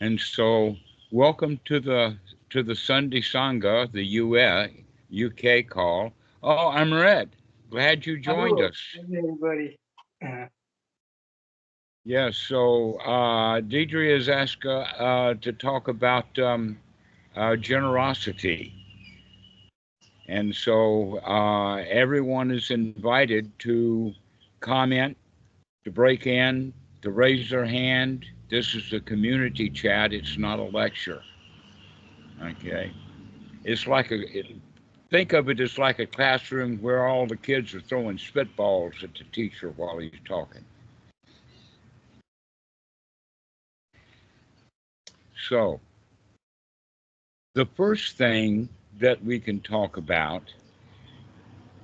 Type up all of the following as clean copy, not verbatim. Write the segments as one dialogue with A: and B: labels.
A: And so, welcome to the Sunday Sangha, the UK call. Oh, I'm Red. Glad you joined
B: Hello,
A: us.
B: hello everybody.
A: Yes. So, Deidre has asked to talk about generosity, and so everyone is invited to comment, to break in, to raise their hand. This is a community chat. It's not a lecture. Okay. It's like think of it as like a classroom where all the kids are throwing spitballs at the teacher while he's talking. So, the first thing that we can talk about,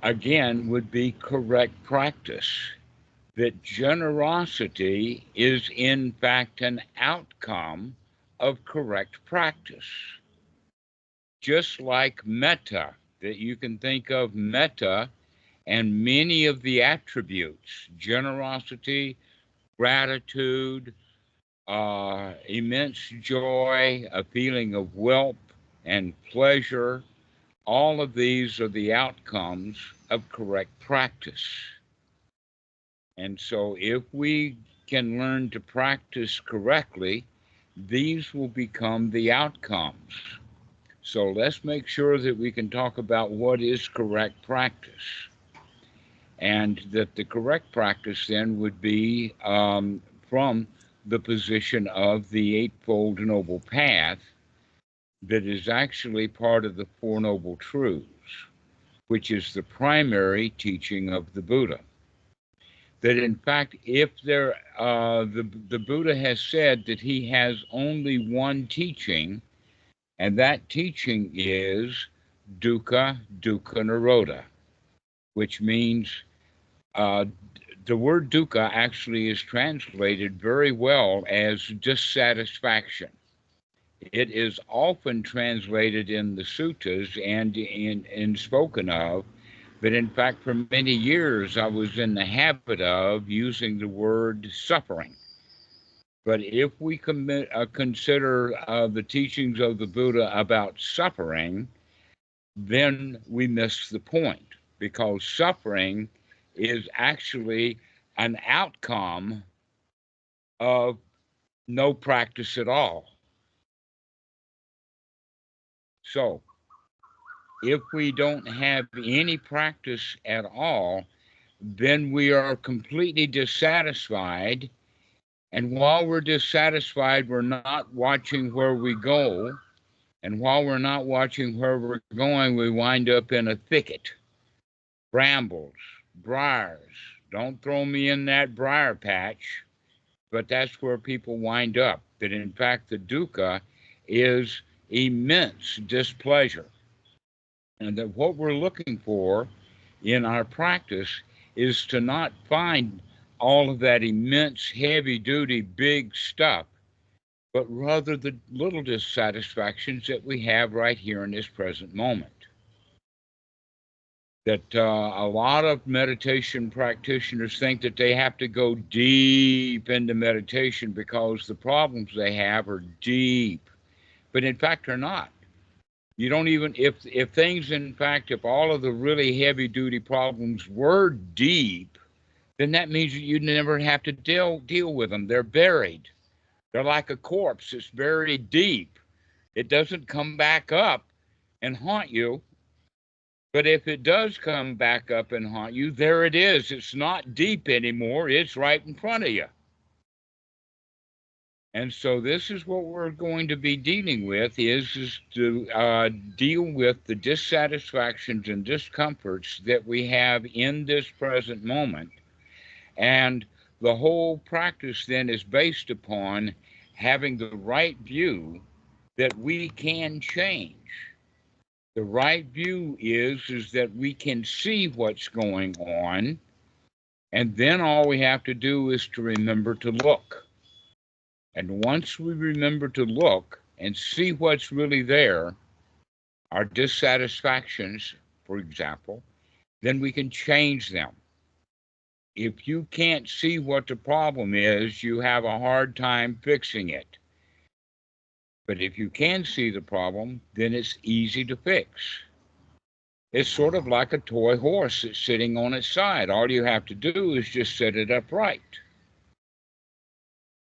A: again, would be correct practice. That generosity is, in fact, an outcome of correct practice. Just like metta, that you can think of metta and many of the attributes generosity, gratitude, immense joy, a feeling of wealth and pleasure. All of these are the outcomes of correct practice. And so, if we can learn to practice correctly, these will become the outcomes. So, let's make sure that we can talk about what is correct practice. And that the correct practice then would be from the position of the Eightfold Noble Path that is actually part of the Four Noble Truths, which is the primary teaching of the Buddha. That in fact, if the Buddha has said that he has only one teaching, and that teaching is dukkha, dukkha nirodha, which means uh, the word dukkha actually is translated very well as dissatisfaction. It is often translated in the suttas and in spoken of, but in fact, for many years, I was in the habit of using the word suffering. But if we consider the teachings of the Buddha about suffering, then we miss the point because suffering is actually an outcome of no practice at all. So, if we don't have any practice at all, then we are completely dissatisfied. And while we're dissatisfied, we're not watching where we go. And while we're not watching where we're going, we wind up in a thicket, brambles, briars. Don't throw me in that briar patch, but that's where people wind up. That in fact, the dukkha is immense displeasure. And that what we're looking for in our practice is to not find all of that immense, heavy duty, big stuff, but rather the little dissatisfactions that we have right here in this present moment. That a lot of meditation practitioners think that they have to go deep into meditation because the problems they have are deep, but in fact, they're not. You don't even if things in fact if all of the really heavy duty problems were deep, then that means that you never have to deal with them. They're buried. They're like a corpse. It's buried deep. It doesn't come back up and haunt you. But if it does come back up and haunt you, there it is. It's not deep anymore. It's right in front of you. And so this is what we're going to be dealing with is to deal with the dissatisfactions and discomforts that we have in this present moment. And the whole practice then is based upon having the right view that we can change. The right view is that we can see what's going on, and then all we have to do is to remember to look. And once we remember to look and see what's really there, our dissatisfactions, for example, then we can change them. If you can't see what the problem is, you have a hard time fixing it. But if you can see the problem, then it's easy to fix. It's sort of like a toy horse that's sitting on its side. All you have to do is just set it upright.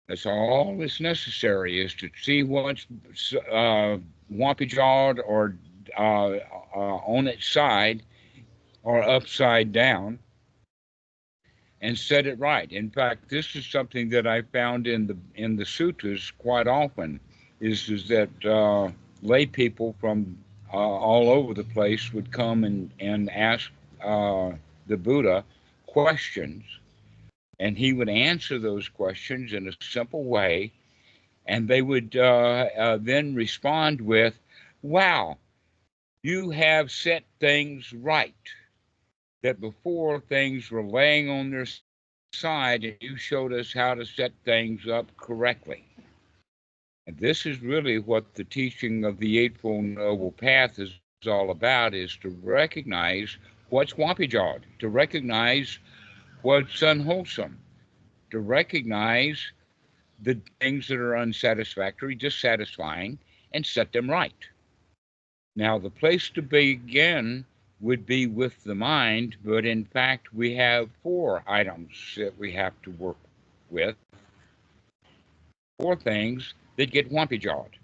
A: That's all that's necessary, is to see what's wampy-jawed or on its side or upside down, and set it right. In fact, this is something that I found in the sutras quite often, is that lay people from all over the place would come and ask the Buddha questions, and he would answer those questions in a simple way, and they would then respond with, "Wow, you have set things right. That before things were laying on their side, and you showed us how to set things up correctly." And this is really what the teaching of the Eightfold Noble Path is all about, is to recognize what's wampy-jawed, to recognize what's unwholesome, to recognize the things that are unsatisfactory, dissatisfying, and set them right. Now, the place to begin would be with the mind, but in fact, we have 4 items that we have to work with, 4 things that get wampy-jawed.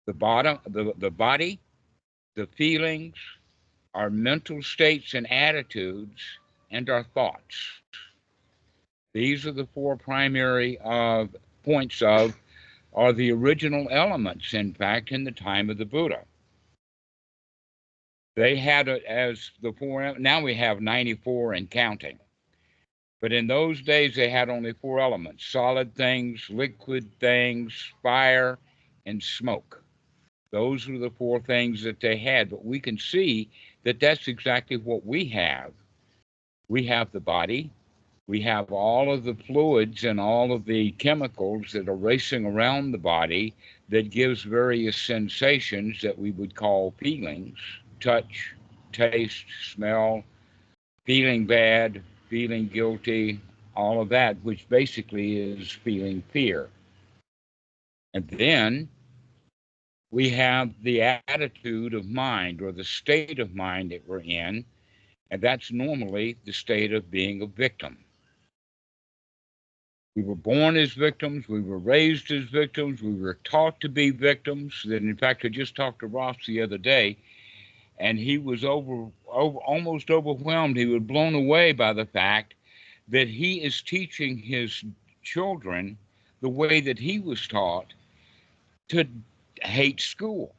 A: The body, the feelings, our mental states and attitudes, and our thoughts. These are the 4 primary points are the original elements, in fact, in the time of the Buddha. They had it as the 4, now we have 94 and counting. But in those days, they had only 4 elements: solid things, liquid things, fire, and smoke. Those were the 4 things that they had. But we can see that that's exactly what we have. We have the body. We have all of the fluids and all of the chemicals that are racing around the body that gives various sensations that we would call feelings: touch, taste, smell, feeling bad, feeling guilty, all of that, which basically is feeling fear. And then we have the attitude of mind, or the state of mind that we're in, and that's normally the state of being a victim. We were born as victims. We were raised as victims. We were taught to be victims. That, in fact, I just talked to Ross the other day, and he was almost overwhelmed. He was blown away by the fact that he is teaching his children the way that he was taught, to hate school.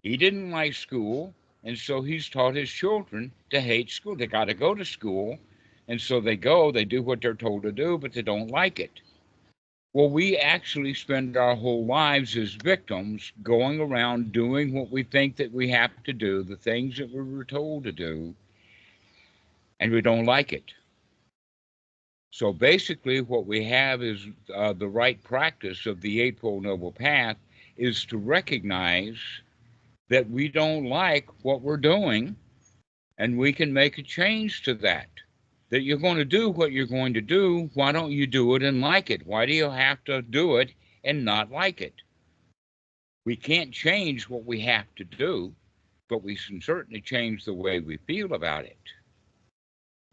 A: He didn't like school, and so he's taught his children to hate school. They got to go to school, and so they go, they do what they're told to do, but they don't like it. Well, we actually spend our whole lives as victims, going around doing what we think that we have to do, the things that we were told to do, and we don't like it. So basically what we have is the right practice of the Eightfold Noble Path is to recognize that we don't like what we're doing, and we can make a change to that. That you're going to do what you're going to do. Why don't you do it and like it? Why do you have to do it and not like it? We can't change what we have to do, but we can certainly change the way we feel about it.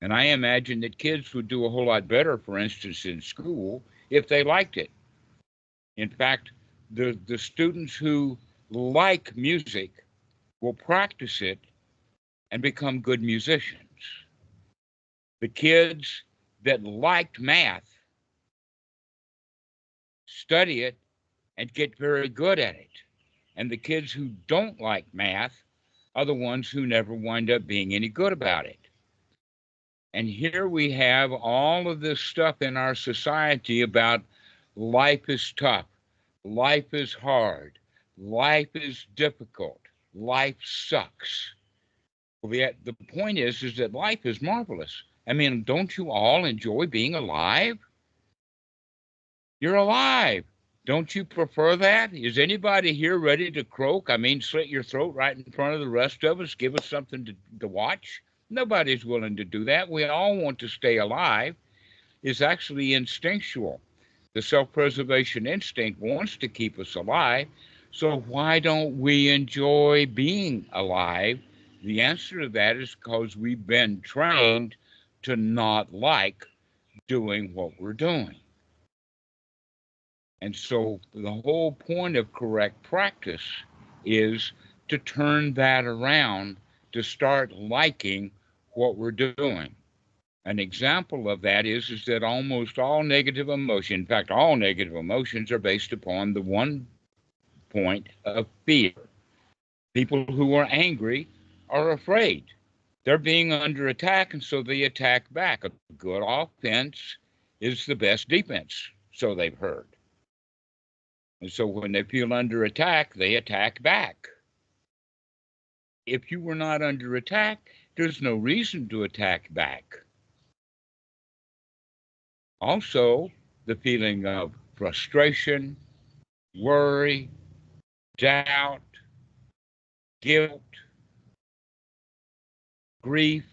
A: And I imagine that kids would do a whole lot better, for instance, in school, if they liked it. In fact, the students who like music will practice it and become good musicians. The kids that liked math study it and get very good at it. And the kids who don't like math are the ones who never wind up being any good about it. And here we have all of this stuff in our society about life is tough, life is hard, life is difficult, life sucks. Well, the point is that life is marvelous. I mean, don't you all enjoy being alive? You're alive. Don't you prefer that? Is anybody here ready to croak? I mean, slit your throat right in front of the rest of us, give us something to watch? Nobody's willing to do that. We all want to stay alive. It's actually instinctual. The self-preservation instinct wants to keep us alive. So why don't we enjoy being alive? The answer to that is because we've been trained to not like doing what we're doing. And so the whole point of correct practice is to turn that around, to start liking what we're doing. An example of that is that almost all negative emotion, in fact, all negative emotions are based upon the one point of fear. People who are angry are afraid. They're being under attack, and so they attack back. A good offense is the best defense, so they've heard. And so when they feel under attack, they attack back. If you were not under attack, there's no reason to attack back. Also, the feeling of frustration, worry, doubt, guilt, grief,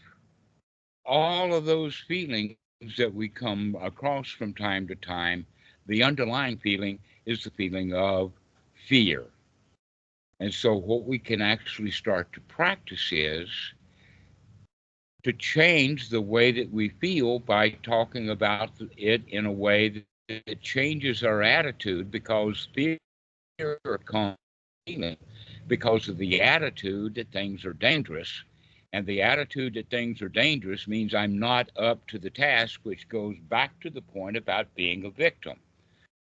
A: all of those feelings that we come across from time to time, the underlying feeling is the feeling of fear. And so what we can actually start to practice is to change the way that we feel by talking about it in a way that changes our attitude, because fear comes because of the attitude that things are dangerous. And the attitude that things are dangerous means I'm not up to the task, which goes back to the point about being a victim.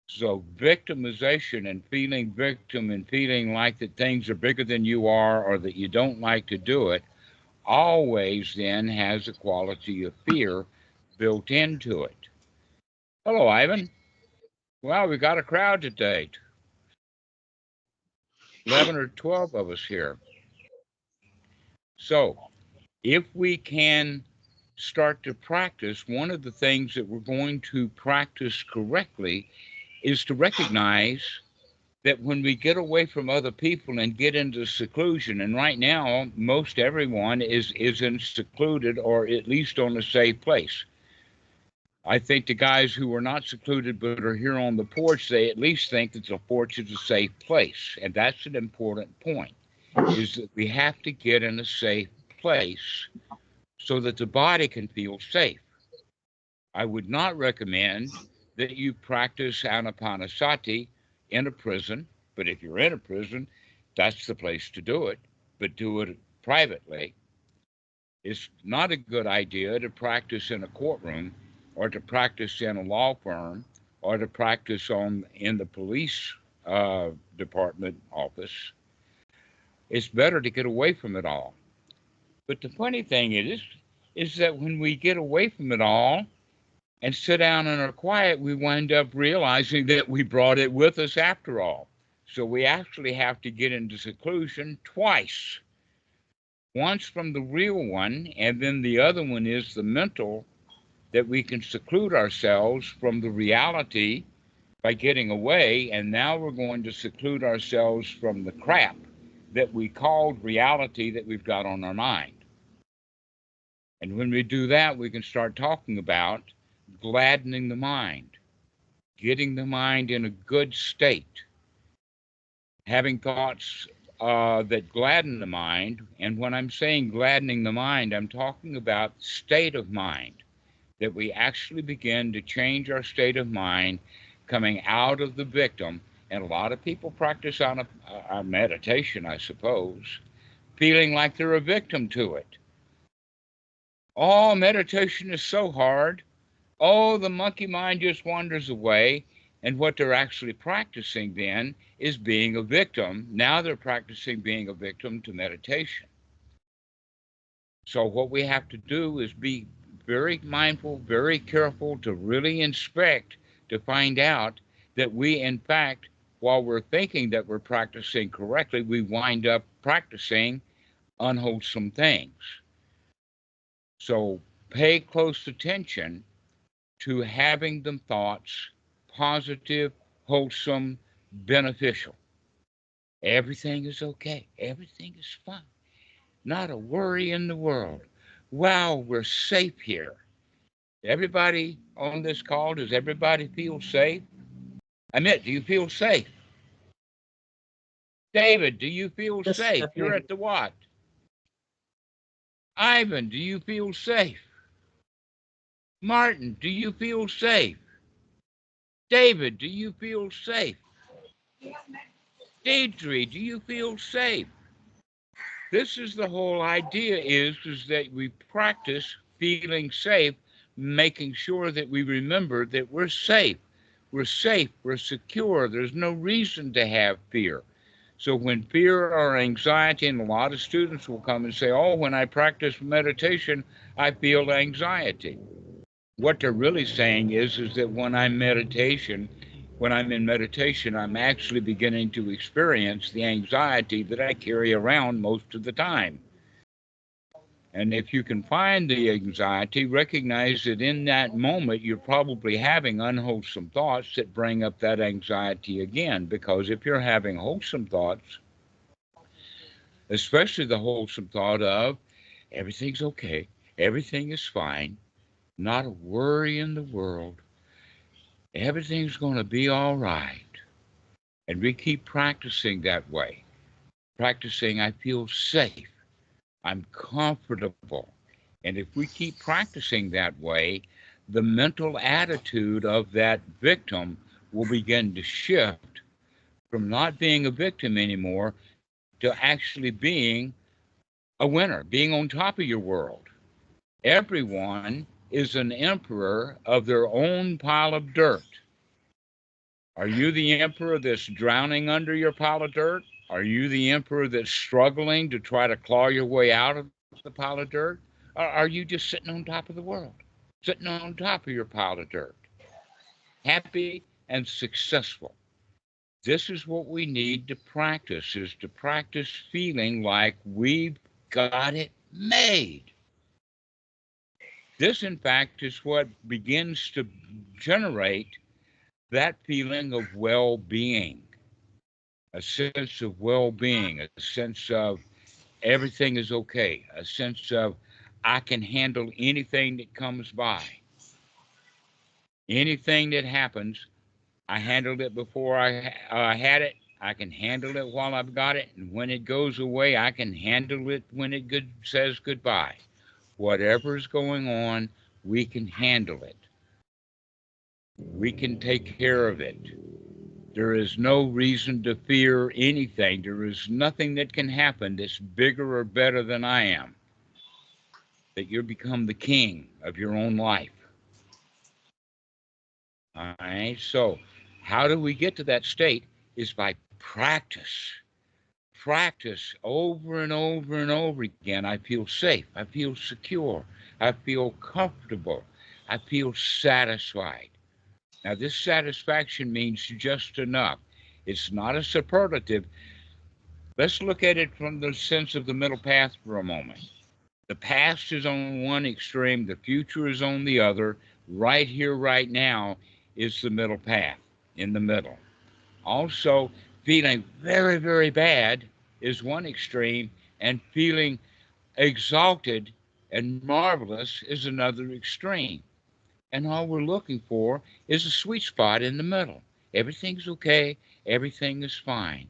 A: So victimization and feeling victim and feeling like that things are bigger than you are or that you don't like to do it always then has a quality of fear built into it. Hello, Ivan. Well, we got a crowd today. 11 or 12 of us here. So if we can start to practice, one of the things that we're going to practice correctly is to recognize that when we get away from other people and get into seclusion, and right now most everyone is in secluded or at least on a safe place. I think the guys who are not secluded but are here on the porch, they at least think that the porch is a safe place. And that's an important point, is that we have to get in a safe place so that the body can feel safe. I would not recommend that you practice anapanasati in a prison, but if you're in a prison, that's the place to do it, but do it privately. It's not a good idea to practice in a courtroom or to practice in a law firm or to practice in the police department office. It's better to get away from it all. But the funny thing is that when we get away from it all and sit down and are quiet, we wind up realizing that we brought it with us after all. So we actually have to get into seclusion twice. Once from the real one, and then the other one is the mental, that we can seclude ourselves from the reality by getting away, and now we're going to seclude ourselves from the crap that we called reality that we've got on our mind. And when we do that, we can start talking about gladdening the mind, getting the mind in a good state, having thoughts that gladden the mind. And when I'm saying gladdening the mind, I'm talking about state of mind, that we actually begin to change our state of mind coming out of the victim. And a lot of people practice on a meditation, I suppose, feeling like they're a victim to it. Oh, meditation is so hard. Oh, the monkey mind just wanders away. And what they're actually practicing then is being a victim. Now they're practicing being a victim to meditation. So what we have to do is be very mindful, very careful to really inspect, to find out that we, in fact, while we're thinking that we're practicing correctly, we wind up practicing unwholesome things. So pay close attention to having the thoughts positive, wholesome, beneficial. Everything is okay. Everything is fine. Not a worry in the world. Wow, we're safe here. Everybody on this call, does everybody feel safe? Amit, do you feel safe? David, do you feel
B: Yes,
A: safe? You're
B: definitely.
A: at the what? Ivan, do you feel safe? Martin, do you feel safe? David, do you feel safe? Deidre, do you feel safe? This is the whole idea is that we practice feeling safe, making sure that we remember that we're safe. We're safe, we're secure. There's no reason to have fear. So when fear or anxiety, and a lot of students will come and say, oh, when I practice meditation, I feel anxiety. What they're really saying is that when I'm in meditation, I'm actually beginning to experience the anxiety that I carry around most of the time. And if you can find the anxiety, recognize that in that moment, you're probably having unwholesome thoughts that bring up that anxiety again. Because if you're having wholesome thoughts, especially the wholesome thought of everything's okay, everything is fine, not a worry in the world, everything's going to be all right. And we keep practicing that way, practicing, I feel safe, I'm comfortable. And if we keep practicing that way, the mental attitude of that victim will begin to shift from not being a victim anymore to actually being a winner, being on top of your world. Everyone is an emperor of their own pile of dirt. Are you the emperor that's drowning under your pile of dirt? Are you the emperor that's struggling to try to claw your way out of the pile of dirt? Or are you just sitting on top of the world, sitting on top of your pile of dirt, happy and successful? This is what we need to practice, is to practice feeling like we've got it made. This, in fact, is what begins to generate that feeling of well being, a sense of well being, a sense of everything is okay, a sense of I can handle anything that comes by, anything that happens. I handled it before I had it. I can handle it while I've got it. And when it goes away, I can handle it when it says goodbye. Whatever's going on, we can handle it. We can take care of it. There is no reason to fear anything. There is nothing that can happen that's bigger or better than I am. That you become the king of your own life. All right. So, how do we get to that state? Is by practice. Practice over and over and over again. I feel safe. I feel secure. I feel comfortable. I feel satisfied. Now, this satisfaction means just enough. It's not a superlative. Let's look at it from the sense of the middle path for a moment. The past is on one extreme, the future is on the other. Right here, right now is the middle path, in the middle. Also, feeling very, very bad is one extreme, and feeling exalted and marvelous is another extreme. And all we're looking for is a sweet spot in the middle. Everything's okay, everything is fine.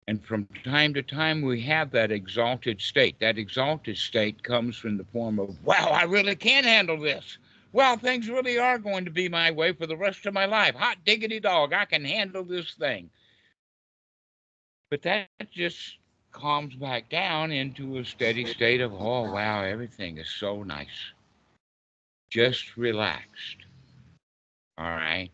A: And from time to time, we have that exalted state. That exalted state comes from the form of, wow, I really can handle this. Well, things really are going to be my way for the rest of my life. Hot diggity dog, I can handle this thing. But that just calms back down into a steady state of, oh, wow, everything is so nice. Just relaxed. All right.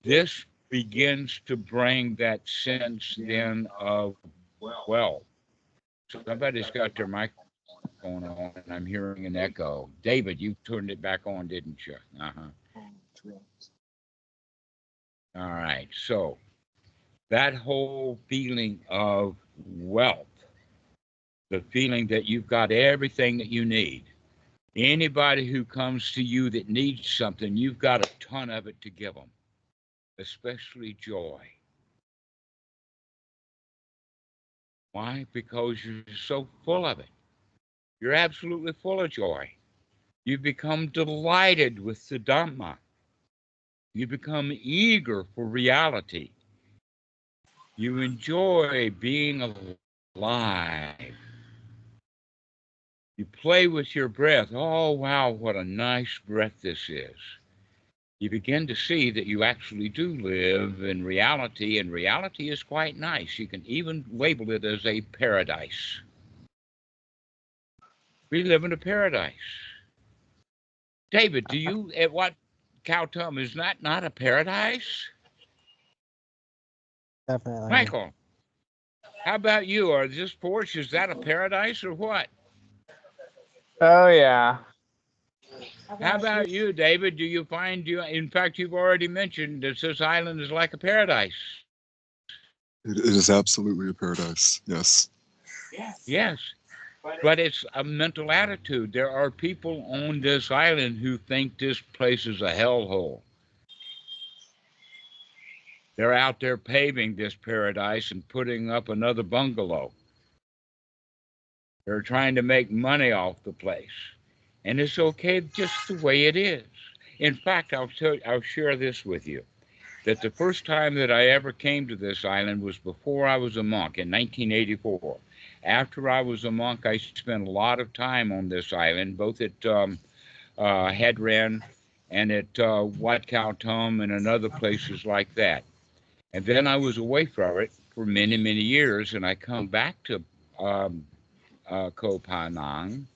A: This begins to bring that sense then of wealth. Somebody's got their microphone on, and I'm hearing an echo. David, you turned it back on, didn't you? All right. So that whole feeling of wealth, the feeling that you've got everything that you need. Anybody who comes to you that needs something, you've got a ton of it to give them, especially joy. Why? Because you're so full of it. You're absolutely full of joy. You become delighted with the Dhamma. You become eager for reality. You enjoy being alive. You play with your breath. Oh, wow, what a nice breath this is. You begin to see that you actually do live in reality, and reality is quite nice. You can even label it as a paradise. We live in a paradise. David, do you, at what Kautum, is that not a paradise?
B: Definitely.
A: Michael, how about you? Are this porch, is that a paradise or what?
C: Oh yeah.
A: How about you, David? Do you find you, in fact, you've already mentioned that this island is like a paradise?
D: It is absolutely a paradise. Yes.
A: Yes, but it's a mental attitude. There are people on this island who think this place is a hellhole. They're out there paving this paradise and putting up another bungalow. They're trying to make money off the place. And it's okay just the way it is. In fact, I'll share this with you. That the first time that I ever came to this island was before I was a monk in 1984. After I was a monk, I spent a lot of time on this island, both at Hedren and at Wat Khao Tum and in other places like that. And then I was away from it for many, many years, and I come back to Koh Phangan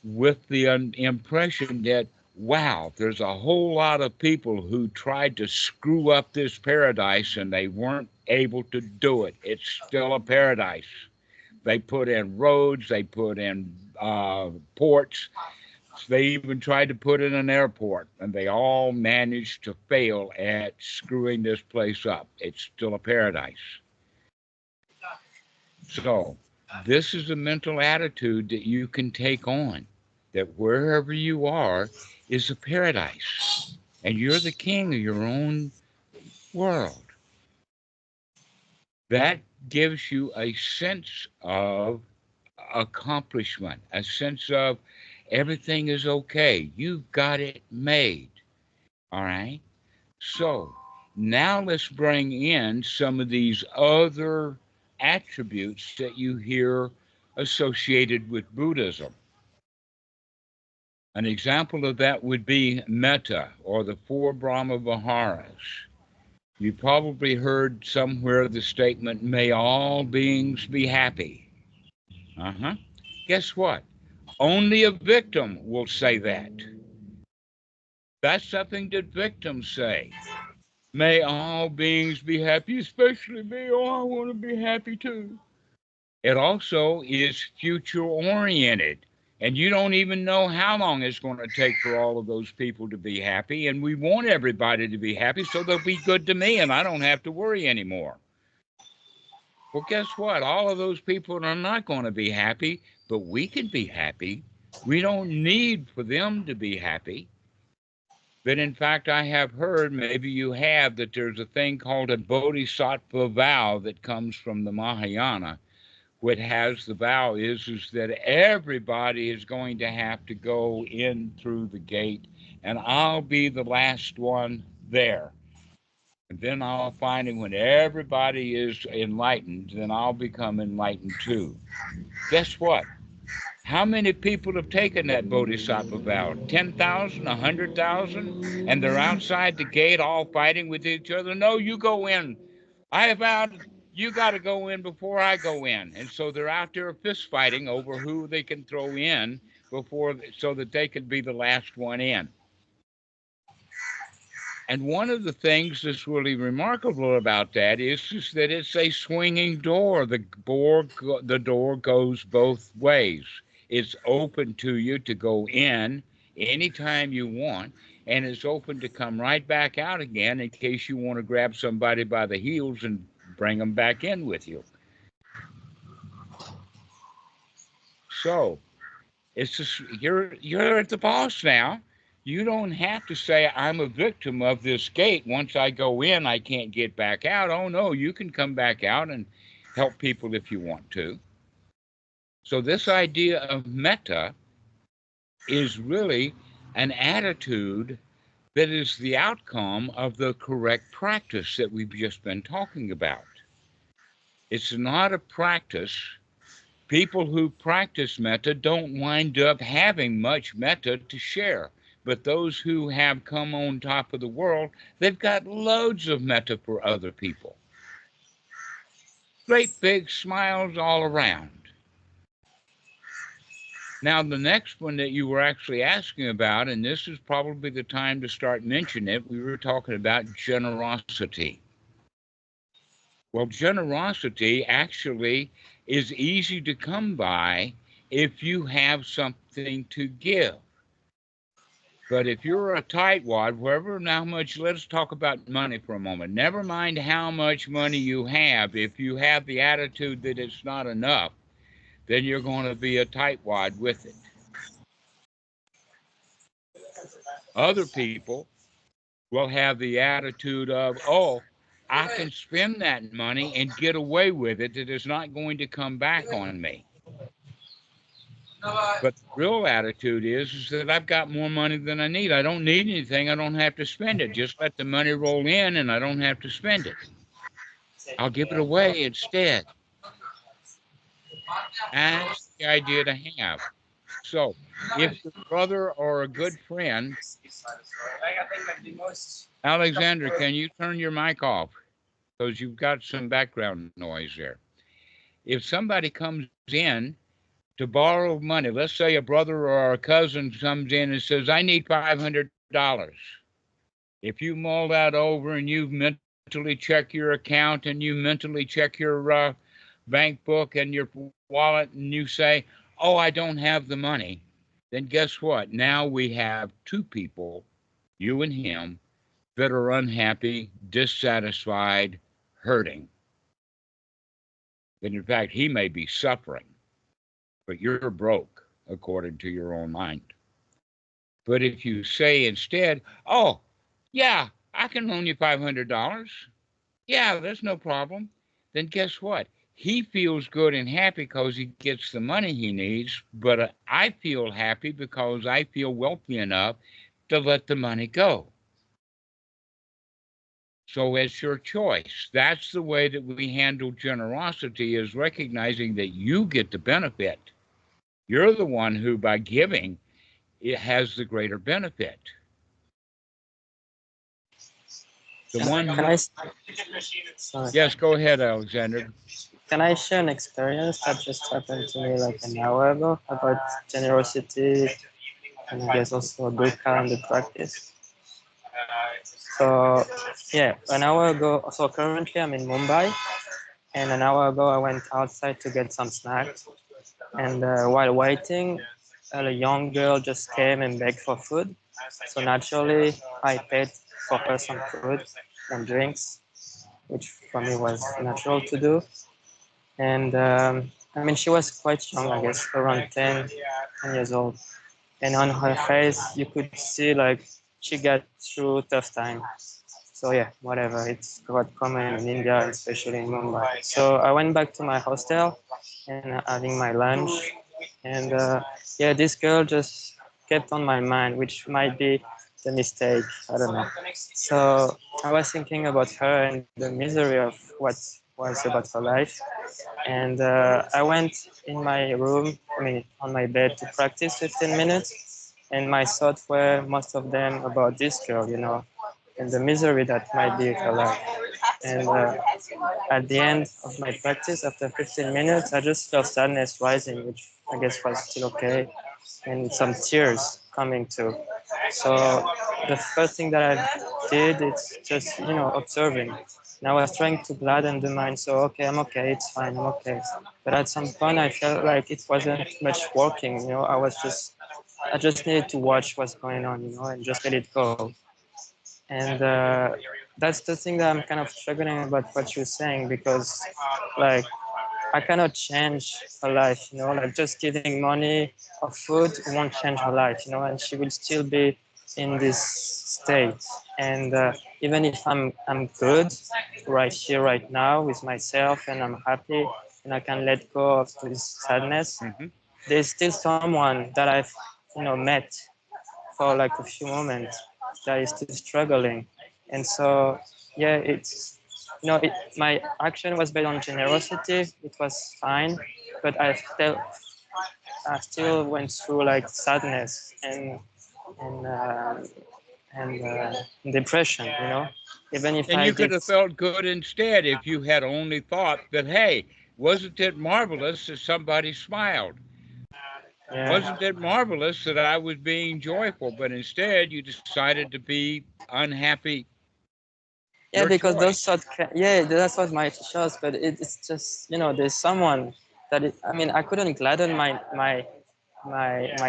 A: with the impression that, wow, there's a whole lot of people who tried to screw up this paradise and they weren't able to do it. It's still a paradise. They put in roads, they put in ports, they even tried to put in an airport, and they all managed to fail at screwing this place up. It's still a paradise. So, this is a mental attitude that you can take on, that wherever you are is a paradise, and you're the king of your own world. That gives you a sense of accomplishment, a sense of everything is okay. You've got it made. All right. So now let's bring in some of these other attributes that you hear associated with Buddhism. An example of that would be metta, or the four Brahma Viharas. You probably heard somewhere the statement, may all beings be happy. Uh-huh. Guess what? Only a victim will say that. That's something that victims say. May all beings be happy, especially me. Oh, I want to be happy too. It also is future oriented. And you don't even know how long it's going to take for all of those people to be happy. And we want everybody to be happy so they'll be good to me and I don't have to worry anymore. Well, guess what? All of those people are not going to be happy, but we can be happy. We don't need for them to be happy. But in fact, I have heard, maybe you have, that there's a thing called a bodhisattva vow that comes from the Mahayana. What has the vow is that everybody is going to have to go in through the gate, and I'll be the last one there. And then I'll find it when everybody is enlightened, then I'll become enlightened too. Guess what? How many people have taken that bodhisattva vow? 10,000, 100,000? And they're outside the gate all fighting with each other? No, you go in. I have vowed you got to go in before I go in. And so they're out there fist fighting over who they can throw in before, so that they can be the last one in. And one of the things that's really remarkable about that is that it's a swinging door. The door goes both ways. It's open to you to go in anytime you want, and it's open to come right back out again in case you want to grab somebody by the heels and bring them back in with you. So it's just, you're at the boss now. You don't have to say, I'm a victim of this gate. Once I go in, I can't get back out. Oh, no, you can come back out and help people if you want to. So this idea of metta is really an attitude that is the outcome of the correct practice that we've just been talking about. It's not a practice. People who practice metta don't wind up having much metta to share. But those who have come on top of the world, they've got loads of metta for other people. Great big smiles all around. Now, the next one that you were actually asking about, and this is probably the time to start mentioning it, we were talking about generosity. Well, generosity actually is easy to come by if you have something to give. But if you're a tightwad, wherever and how much, let's talk about money for a moment. Never mind how much money you have. If you have the attitude that it's not enough, then you're going to be a tightwad with it. Other people will have the attitude of, oh, I can spend that money and get away with it. It is not going to come back on me. But the real attitude is that I've got more money than I need. I don't need anything. I don't have to spend it. Just let the money roll in and I don't have to spend it. I'll give it away instead. That's the idea to have. So if your brother or a good friend, Alexander, can you turn your mic off? Because you've got some background noise there. If somebody comes in to borrow money, let's say a brother or a cousin comes in and says, I need $500. If you mull that over and you mentally check your account and you mentally check your bank book and your wallet and you say, oh, I don't have the money, then guess what? Now we have two people, you and him, that are unhappy, dissatisfied, hurting. And in fact, he may be suffering, but you're broke according to your own mind. But if you say instead, oh, yeah, I can loan you $500. Yeah, there's no problem. Then guess what? He feels good and happy because he gets the money he needs, but I feel happy because I feel wealthy enough to let the money go. So it's your choice. That's the way that we handle generosity, is recognizing that you get the benefit. You're the one who, by giving, it has the greater benefit. The one who... Yes, go ahead, Alexander.
B: Can I share an experience that just happened to me like an hour ago about generosity and I guess also a good calendar practice? So yeah, an hour ago, so currently I'm in Mumbai, and an hour ago I went outside to get some snacks, and while waiting, a young girl just came and begged for food. So naturally I paid for her some food and drinks, which for me was natural to do. And I mean, she was quite young, I guess, around 10 years old. And on her face, you could see like she got through tough time. So yeah, whatever, it's quite common in India, especially in Mumbai. So I went back to my hostel and having my lunch. And yeah, this girl just kept on my mind, which might be the mistake, I don't know. So I was thinking about her and the misery of what was about her life. And I went in my room, I mean, on my bed to practice 15 minutes. And my thoughts were most of them about this girl, you know, and the misery that might be her life. And at the end of my practice, after 15 minutes, I just felt sadness rising, which I guess was still okay, and some tears coming too. So the first thing that I did is just, you know, observing. And I was trying to gladden the mind. So, okay, I'm okay, it's fine, I'm okay. But at some point, I felt like it wasn't much working. You know, I just needed to watch what's going on, you know, and just let it go. And that's the thing that I'm kind of struggling about what you're saying, because like I cannot change her life, you know, like just giving money or food won't change her life, you know, and she will still be in this state. And even if I'm good right here, right now with myself, and I'm happy and I can let go of this sadness, there's still someone that I met for like a few moments, that is still struggling. And so, yeah, it's, my action was based on generosity. It was fine, but I still went through like sadness and depression, even if
A: And
B: I
A: you could
B: did.
A: have felt good instead if you had only thought that, hey, wasn't it marvelous that somebody smiled?
B: Yeah,
A: Wasn't it marvelous that I was being joyful? But instead, you decided to be unhappy.
B: yeah,
A: Your
B: because those
A: choice.
B: thoughts, yeah, that's what my shows. But it's just, there's someone that I couldn't gladden my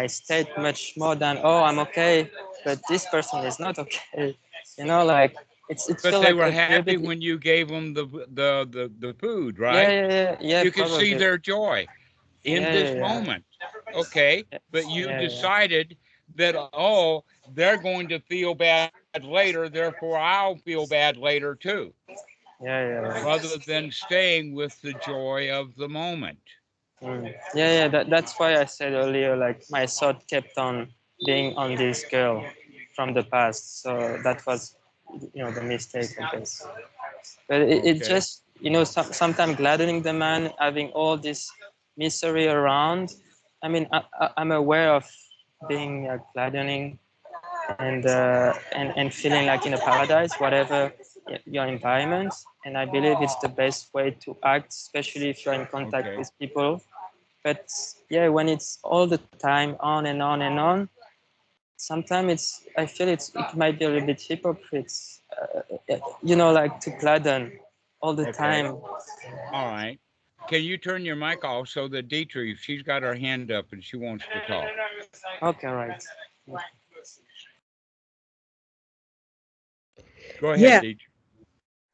B: state much more than, oh, I'm okay, but this person is not okay. Like it
A: But
B: felt
A: they
B: like
A: were
B: a little
A: happy
B: bit.
A: when you gave them the food,
B: Yeah,
A: right?
B: yeah, yeah, yeah,
A: You could see
B: probably.
A: their joy in
B: Yeah, yeah,
A: this
B: yeah,
A: moment. Okay, but you
B: yeah, yeah,
A: decided that, oh, they're going to feel bad later, therefore I'll feel bad later too,
B: yeah, yeah, yeah.
A: rather than staying with the joy of the moment.
B: Yeah, yeah. That's why I said earlier, like my thought kept on being on this girl from the past. So that was, the mistake, I guess. But it
A: Okay.
B: just, sometimes gladdening the man, having all this misery around. I'm aware of being gladdening and feeling like in a paradise, whatever your environment. And I believe it's the best way to act, especially if you're in contact
A: Okay.
B: with people. But yeah, when it's all the time on and on and on, sometimes I feel it might be a little bit hypocrite, like to gladden all the
A: Okay.
B: time.
A: All right. Can you turn your mic off so that Dietrich, she's got her hand up and she wants to talk.
B: Okay, right.
A: Go ahead,
E: Yeah,
A: Dietrich.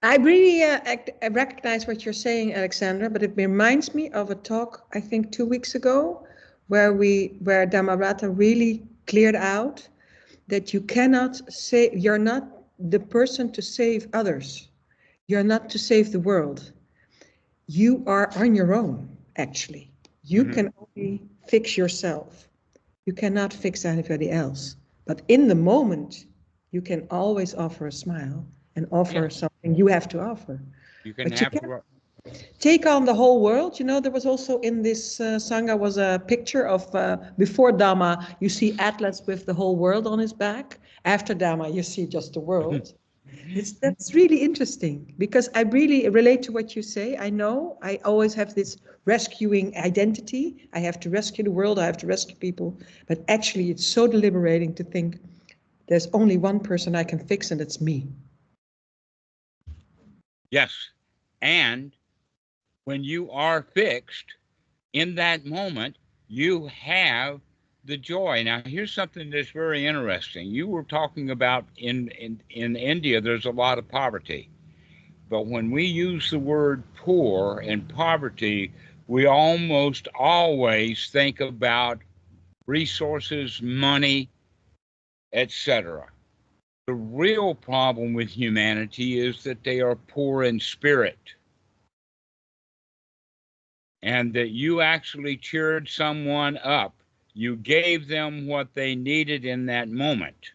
E: I really I recognize what you're saying, Alexandra, but it reminds me of a talk, I think 2 weeks ago, where Dhammarato really cleared out that you cannot say, you're not the person to save others. You're not to save the world. You are on your own, actually. You
A: Mm-hmm.
E: can only fix yourself. You cannot fix anybody else. But in the moment, you can always offer a smile and offer
A: Yes.
E: something you have to offer.
A: You can
E: But you
A: have,
E: can't take on the whole world. There was also in this Sangha was a picture of before Dhamma, you see Atlas with the whole world on his back. After Dhamma, you see just the world. That's really interesting because I really relate to what you say. I know I always have this rescuing identity. I have to rescue the world. I have to rescue people. But actually, it's so liberating to think there's only one person I can fix, and it's me.
A: yes. And when you are fixed in that moment, you have the joy. Now, here's something that's very interesting. You were talking about in India, there's a lot of poverty. But when we use the word poor and poverty, we almost always think about resources, money, etc. The real problem with humanity is that they are poor in spirit, and that you actually cheered someone up. You gave them what they needed in that moment,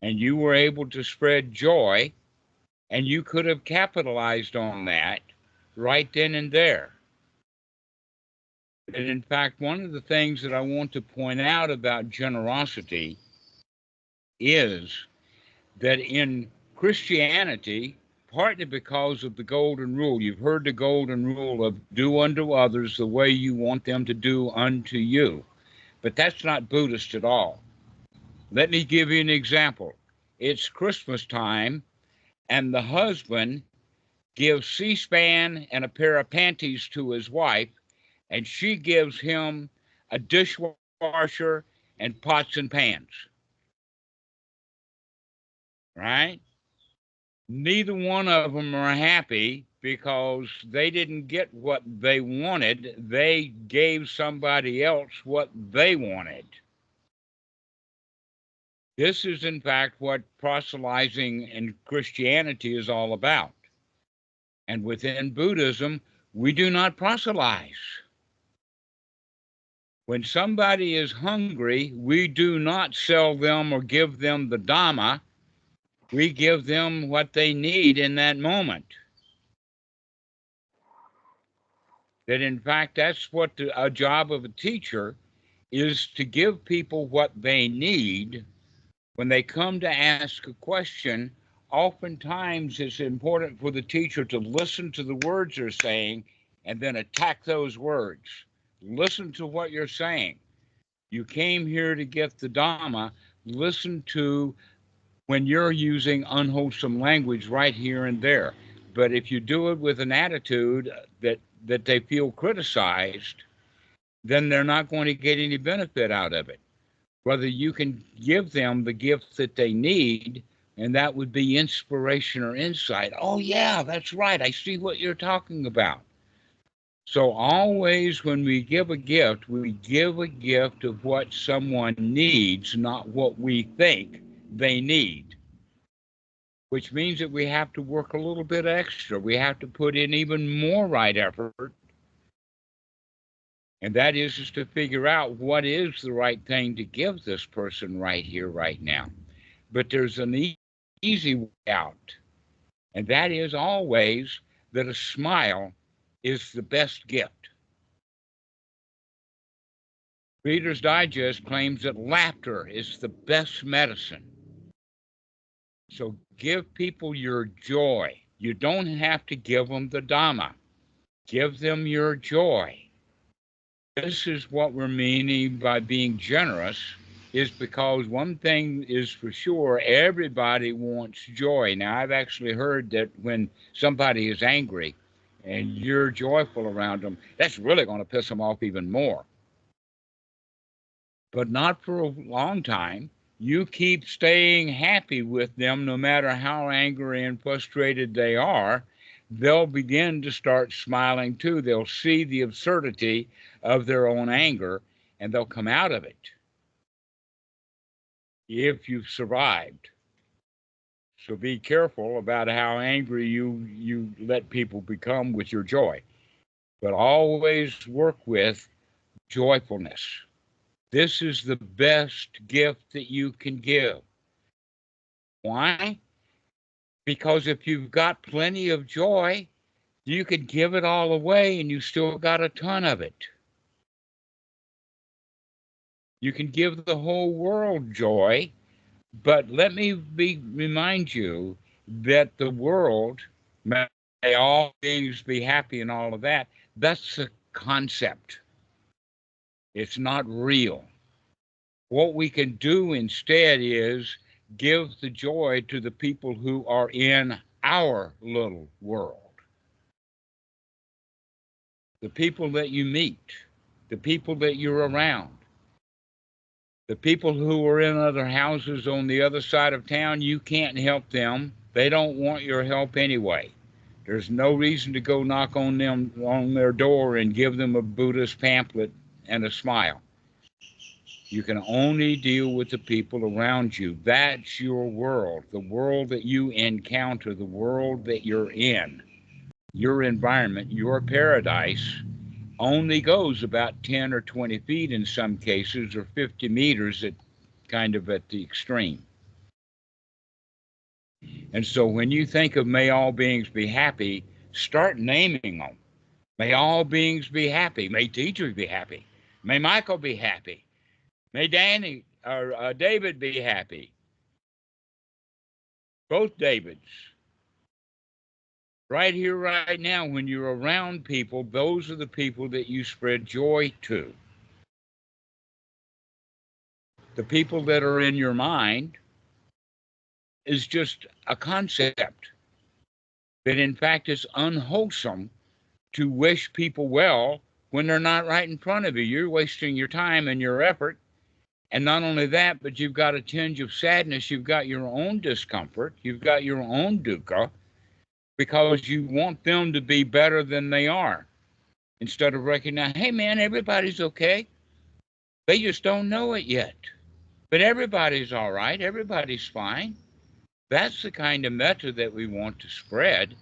A: and you were able to spread joy, and you could have capitalized on that right then and there. And in fact, one of the things that I want to point out about generosity is that in Christianity, partly because of the golden rule, you've heard the golden rule of do unto others the way you want them to do unto you. But that's not Buddhist at all. Let me give you an example. It's Christmas time, and the husband gives C-SPAN and a pair of panties to his wife, and she gives him a dishwasher and pots and pans. Right? Neither one of them are happy because they didn't get what they wanted. They gave somebody else what they wanted. This is, in fact, what proselytizing in Christianity is all about. And within Buddhism, we do not proselytize. When somebody is hungry, we do not sell them or give them the Dhamma. We give them what they need in that moment. That in fact, that's what a job of a teacher is, to give people what they need when they come to ask a question. Oftentimes it's important for the teacher to listen to the words they're saying and then attack those words. Listen to what you're saying. You came here to get the Dhamma. Listen to when you're using unwholesome language right here and there. But if you do it with an attitude that they feel criticized, then they're not going to get any benefit out of it. Whether you can give them the gift that they need, and that would be inspiration or insight. Oh, yeah, that's right. I see what you're talking about. So always when we give a gift of what someone needs, not what we think they need, which means that we have to work a little bit extra. We have to put in even more right effort. And that is to figure out what is the right thing to give this person right here, right now. But there's an easy way out. And that is always that a smile is the best gift. Reader's Digest claims that laughter is the best medicine. So give people your joy. You don't have to give them the Dhamma. Give them your joy. This is what we're meaning by being generous, is because one thing is for sure, everybody wants joy. Now, I've actually heard that when somebody is angry and you're joyful around them, that's really going to piss them off even more. But not for a long time. You keep staying happy with them no matter how angry and frustrated they are. They'll begin to start smiling too. They'll see the absurdity of their own anger, and they'll come out of it if you've survived. So be careful about how angry you let people become with your joy. But always work with joyfulness. This is the best gift that you can give. Why? Because if you've got plenty of joy, you can give it all away and you still got a ton of it. You can give the whole world joy, but let me remind you that the world, may all beings be happy and all of that, that's a concept. It's not real. What we can do instead is give the joy to the people who are in our little world. The people that you meet, the people that you're around, the people who are in other houses on the other side of town, you can't help them. They don't want your help anyway. There's no reason to go knock on their door and give them a Buddhist pamphlet and a smile. You can only deal with the people around you. That's your world, the world that you encounter, the world that you're in. Your environment, your paradise, only goes about 10 or 20 feet in some cases, or 50 meters at the extreme. And so when you think of may all beings be happy, start naming them. May all beings be happy. May teachers be happy. May Michael be happy. May Danny or David be happy. Both Davids. Right here, right now, when you're around people, those are the people that you spread joy to. The people that are in your mind is just a concept that, in fact, is unwholesome to wish people well when they're not right in front of you. You're wasting your time and your effort. And not only that, but you've got a tinge of sadness. You've got your own discomfort. You've got your own dukkha, because you want them to be better than they are. Instead of recognizing, hey, man, everybody's okay. They just don't know it yet. But everybody's all right. Everybody's fine. That's the kind of metta that we want to spread,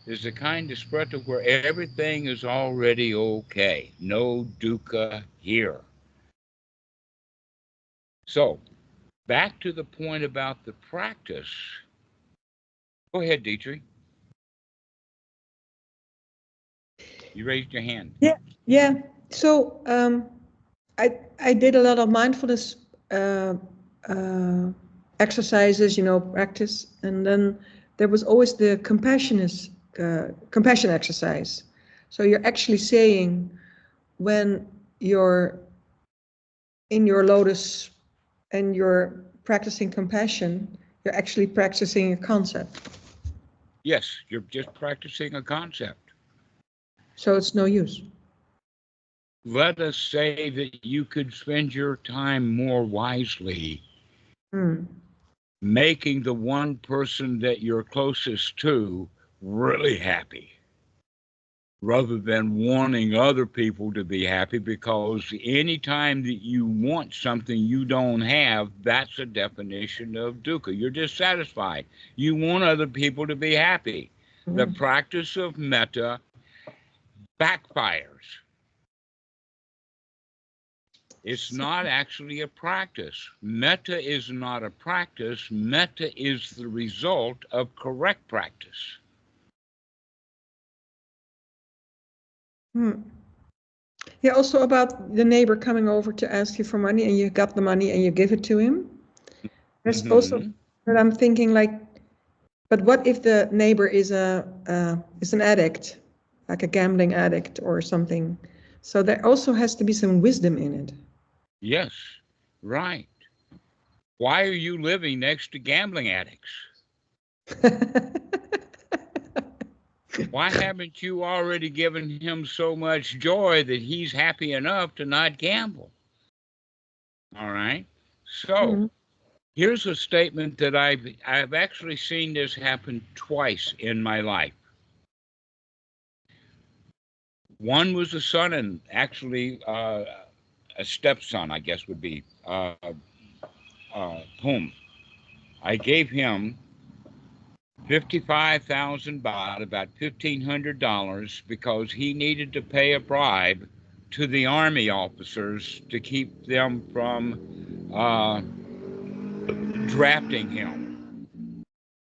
A: is the kind of spread to where everything is already okay. No dukkha here. So, back to the point about the practice. Go ahead, Dietrich. You raised your hand.
E: Yeah. So I did a lot of mindfulness exercises, practice, and then there was always the compassion exercise. So you're actually saying when you're in your lotus and you're practicing compassion, you're actually practicing a concept.
A: Yes, you're just practicing a concept.
E: So it's no use.
A: Let us say that you could spend your time more wisely, making the one person that you're closest to really happy, rather than wanting other people to be happy, because anytime that you want something you don't have, that's a definition of dukkha. You're dissatisfied. You want other people to be happy. The practice of metta backfires. It's not actually a practice. Metta is not a practice. Metta is the result of correct practice.
E: Yeah, also about the neighbor coming over to ask you for money and you got the money and you give it to him. There's also that I'm thinking like, but what if the neighbor is an addict, like a gambling addict or something? So there also has to be some wisdom in it.
A: Yes, right. Why are you living next to gambling addicts? Why haven't you already given him so much joy that he's happy enough to not gamble? All right. So here's a statement that I've actually seen this happen twice in my life. One was a son, and actually a stepson, I guess would be whom I gave him 55,000 baht, about $1,500, because he needed to pay a bribe to the army officers to keep them from drafting him.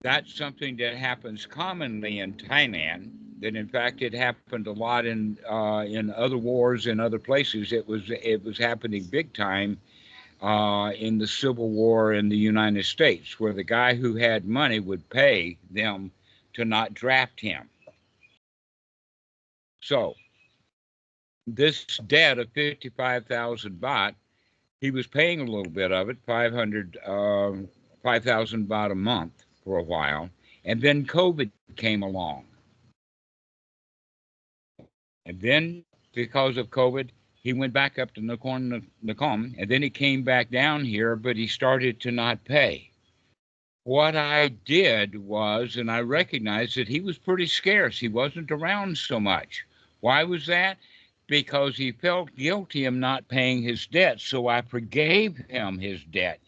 A: That's something that happens commonly in Thailand. That in fact it happened a lot in other wars in other places. It was happening big time in the Civil War in the United States, where the guy who had money would pay them to not draft him. So this debt of 55,000 baht, he was paying a little bit of it, 5,000 baht a month for a while, and then COVID came along. And then because of COVID, he went back up to Nakhon, and then he came back down here, but he started to not pay. What I did was, and I recognized that he was pretty scarce. He wasn't around so much. Why was that? Because he felt guilty of not paying his debt, so I forgave him his debt.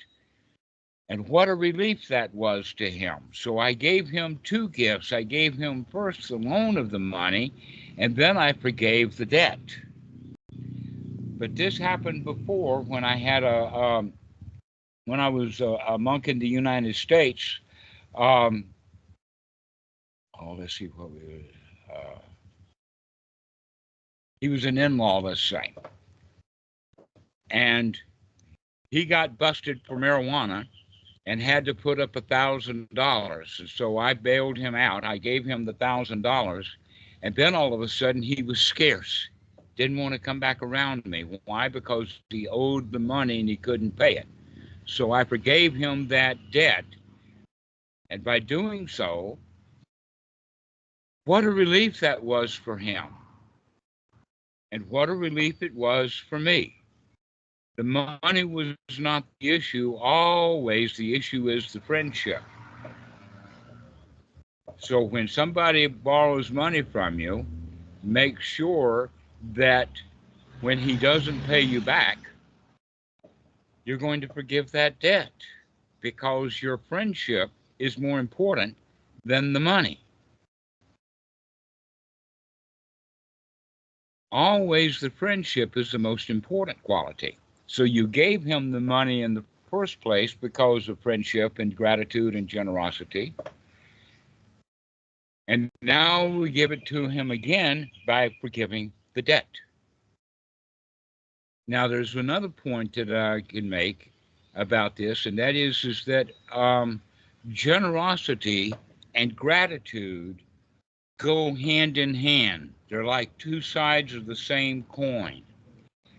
A: And what a relief that was to him. So I gave him two gifts. I gave him first the loan of the money, and then I forgave the debt. But this happened before when I had when I was a monk in the United States. Let's see what he was an in-law, let's say. And he got busted for marijuana and had to put up $1,000. And so I bailed him out. I gave him the $1,000. And then all of a sudden he was scarce. Didn't want to come back around me. Why? Because he owed the money and he couldn't pay it. So I forgave him that debt. And by doing so, what a relief that was for him. And what a relief it was for me. The money was not the issue. Always the issue is the friendship. So when somebody borrows money from you, make sure that when he doesn't pay you back, you're going to forgive that debt, because your friendship is more important than the money. Always the friendship is the most important quality. So you gave him the money in the first place because of friendship and gratitude and generosity. And now we give it to him again by forgiving the debt. Now, there's another point that I can make about this, and that is that generosity and gratitude go hand in hand. They're like two sides of the same coin.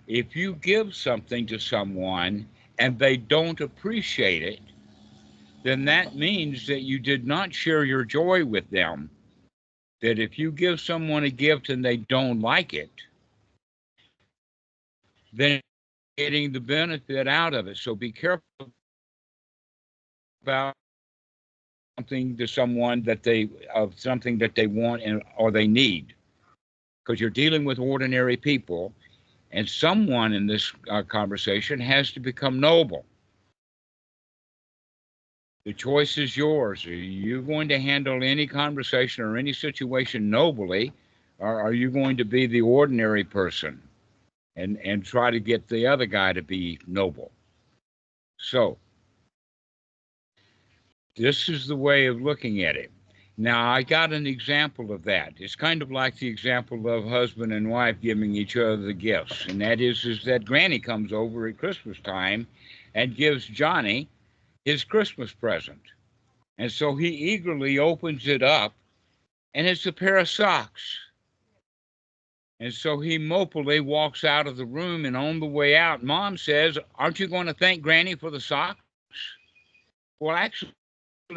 A: If you give something to someone and they don't appreciate it, then that means that you did not share your joy with them. That if you give someone a gift and they don't like it, then getting the benefit out of it. So be careful about something to someone that they want or they need, because you're dealing with ordinary people, and someone in this conversation has to become noble. The choice is yours. Are you going to handle any conversation or any situation nobly, or are you going to be the ordinary person and try to get the other guy to be noble? So this is the way of looking at it. Now, I got an example of that. It's kind of like the example of husband and wife giving each other the gifts. And that is that Granny comes over at Christmas time and gives Johnny his Christmas present. And so he eagerly opens it up, and it's a pair of socks. And so he mopily walks out of the room, and on the way out, Mom says, "Aren't you going to thank Granny for the socks?" Well, actually,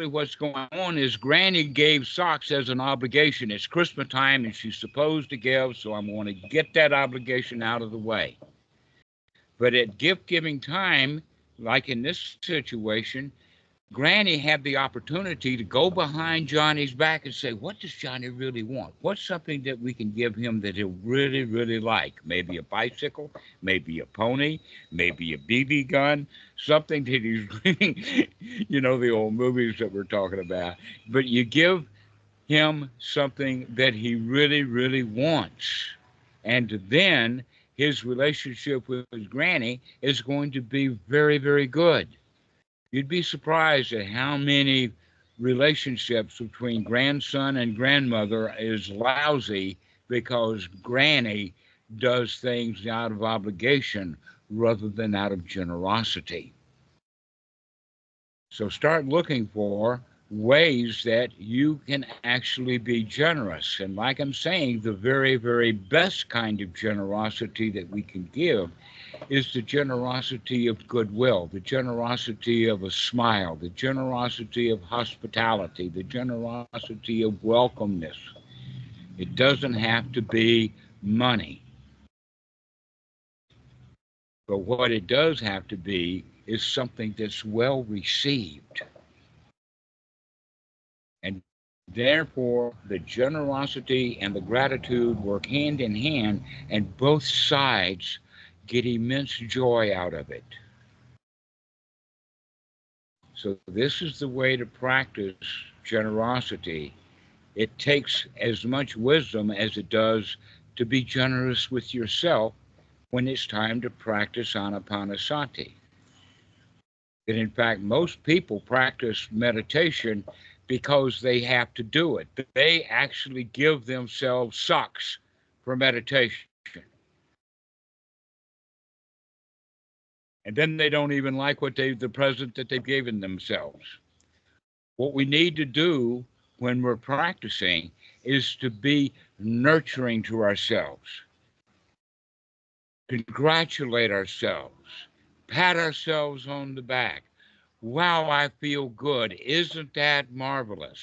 A: what's going on is Granny gave socks as an obligation. It's Christmas time and she's supposed to give, so I'm going to get that obligation out of the way. But at gift giving time, like in this situation, Granny had the opportunity to go behind Johnny's back and say, what does Johnny really want? What's something that we can give him that he'll really, really like? Maybe a bicycle, maybe a pony, maybe a BB gun, something that he's really, the old movies that we're talking about. But you give him something that he really, really wants. And then his relationship with his Granny is going to be very, very good. You'd be surprised at how many relationships between grandson and grandmother is lousy because Granny does things out of obligation rather than out of generosity. So start looking for ways that you can actually be generous. And like I'm saying, the very, very best kind of generosity that we can give is the generosity of goodwill, the generosity of a smile, the generosity of hospitality, the generosity of welcomeness. It doesn't have to be money. But what it does have to be is something that's well received. And therefore, the generosity and the gratitude work hand in hand, and both sides get immense joy out of it. So this is the way to practice generosity. It takes as much wisdom as it does to be generous with yourself when it's time to practice anapanasati. And in fact, most people practice meditation because they have to do it. They actually give themselves socks for meditation. And then they don't even like the present that they've given themselves. What we need to do when we're practicing is to be nurturing to ourselves, congratulate ourselves, pat ourselves on the back. Wow, I feel good. Isn't that marvelous?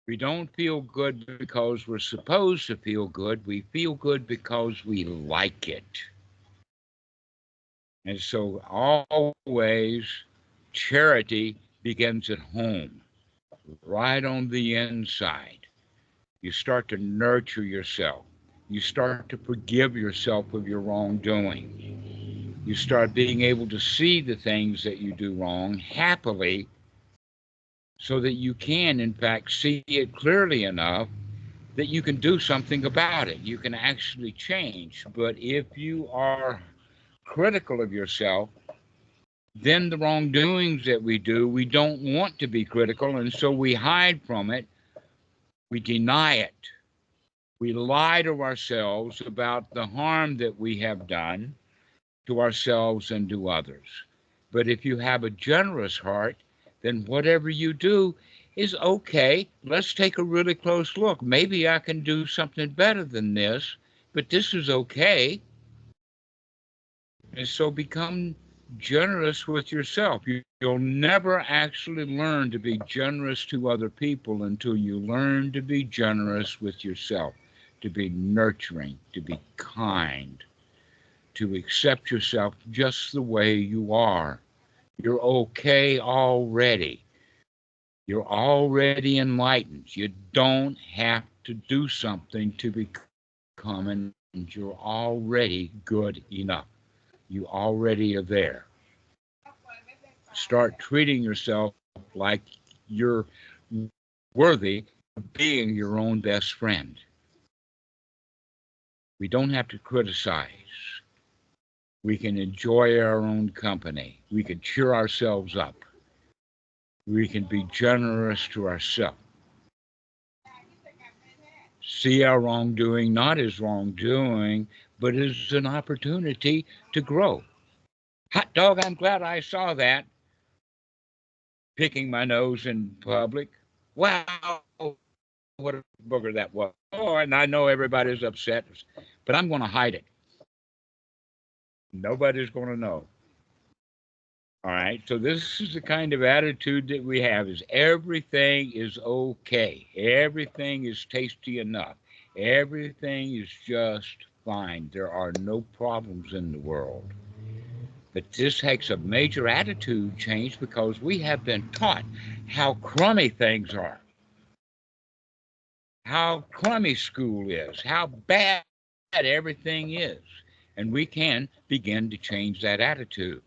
A: We don't feel good because we're supposed to feel good. We feel good because we like it. And so always charity begins at home, right on the inside. You start to nurture yourself. You start to forgive yourself of your wrongdoing. You start being able to see the things that you do wrong happily so that you can, in fact, see it clearly enough that you can do something about it. You can actually change. But if you are critical of yourself, then the wrongdoings that we do, we don't want to be critical, and so we hide from it. We deny it. We lie to ourselves about the harm that we have done to ourselves and to others. But if you have a generous heart, then whatever you do is okay. Let's take a really close look. Maybe I can do something better than this, but this is okay. And so become generous with yourself. You'll never actually learn to be generous to other people until you learn to be generous with yourself, to be nurturing, to be kind, to accept yourself just the way you are. You're okay already. You're already enlightened. You don't have to do something to become enlightened. You're already good enough. You already are there. Start treating yourself like you're worthy of being your own best friend. We don't have to criticize. We can enjoy our own company. We can cheer ourselves up. We can be generous to ourselves. See our wrongdoing not as wrongdoing, but as an opportunity to grow. Hot dog, I'm glad I saw that. Picking my nose in public. Wow, what a booger that was. Oh, and I know everybody's upset, but I'm going to hide it. Nobody's going to know. All right, so this is the kind of attitude that we have, is everything is okay. Everything is tasty enough. Everything is just fine. There are no problems in the world. But this takes a major attitude change because we have been taught how crummy things are, how crummy school is, how bad everything is. And we can begin to change that attitude.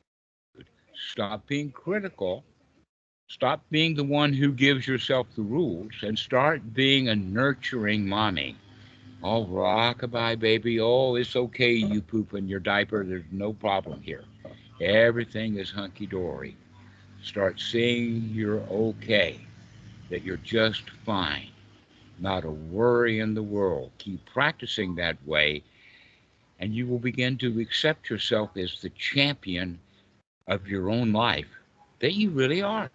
A: Stop being critical. Stop being the one who gives yourself the rules and start being a nurturing mommy. Oh, rockabye, baby. Oh, it's okay, you poop in your diaper. There's no problem here. Everything is hunky-dory. Start seeing you're okay, that you're just fine, not a worry in the world. Keep practicing that way, and you will begin to accept yourself as the champion of your own life that you really are.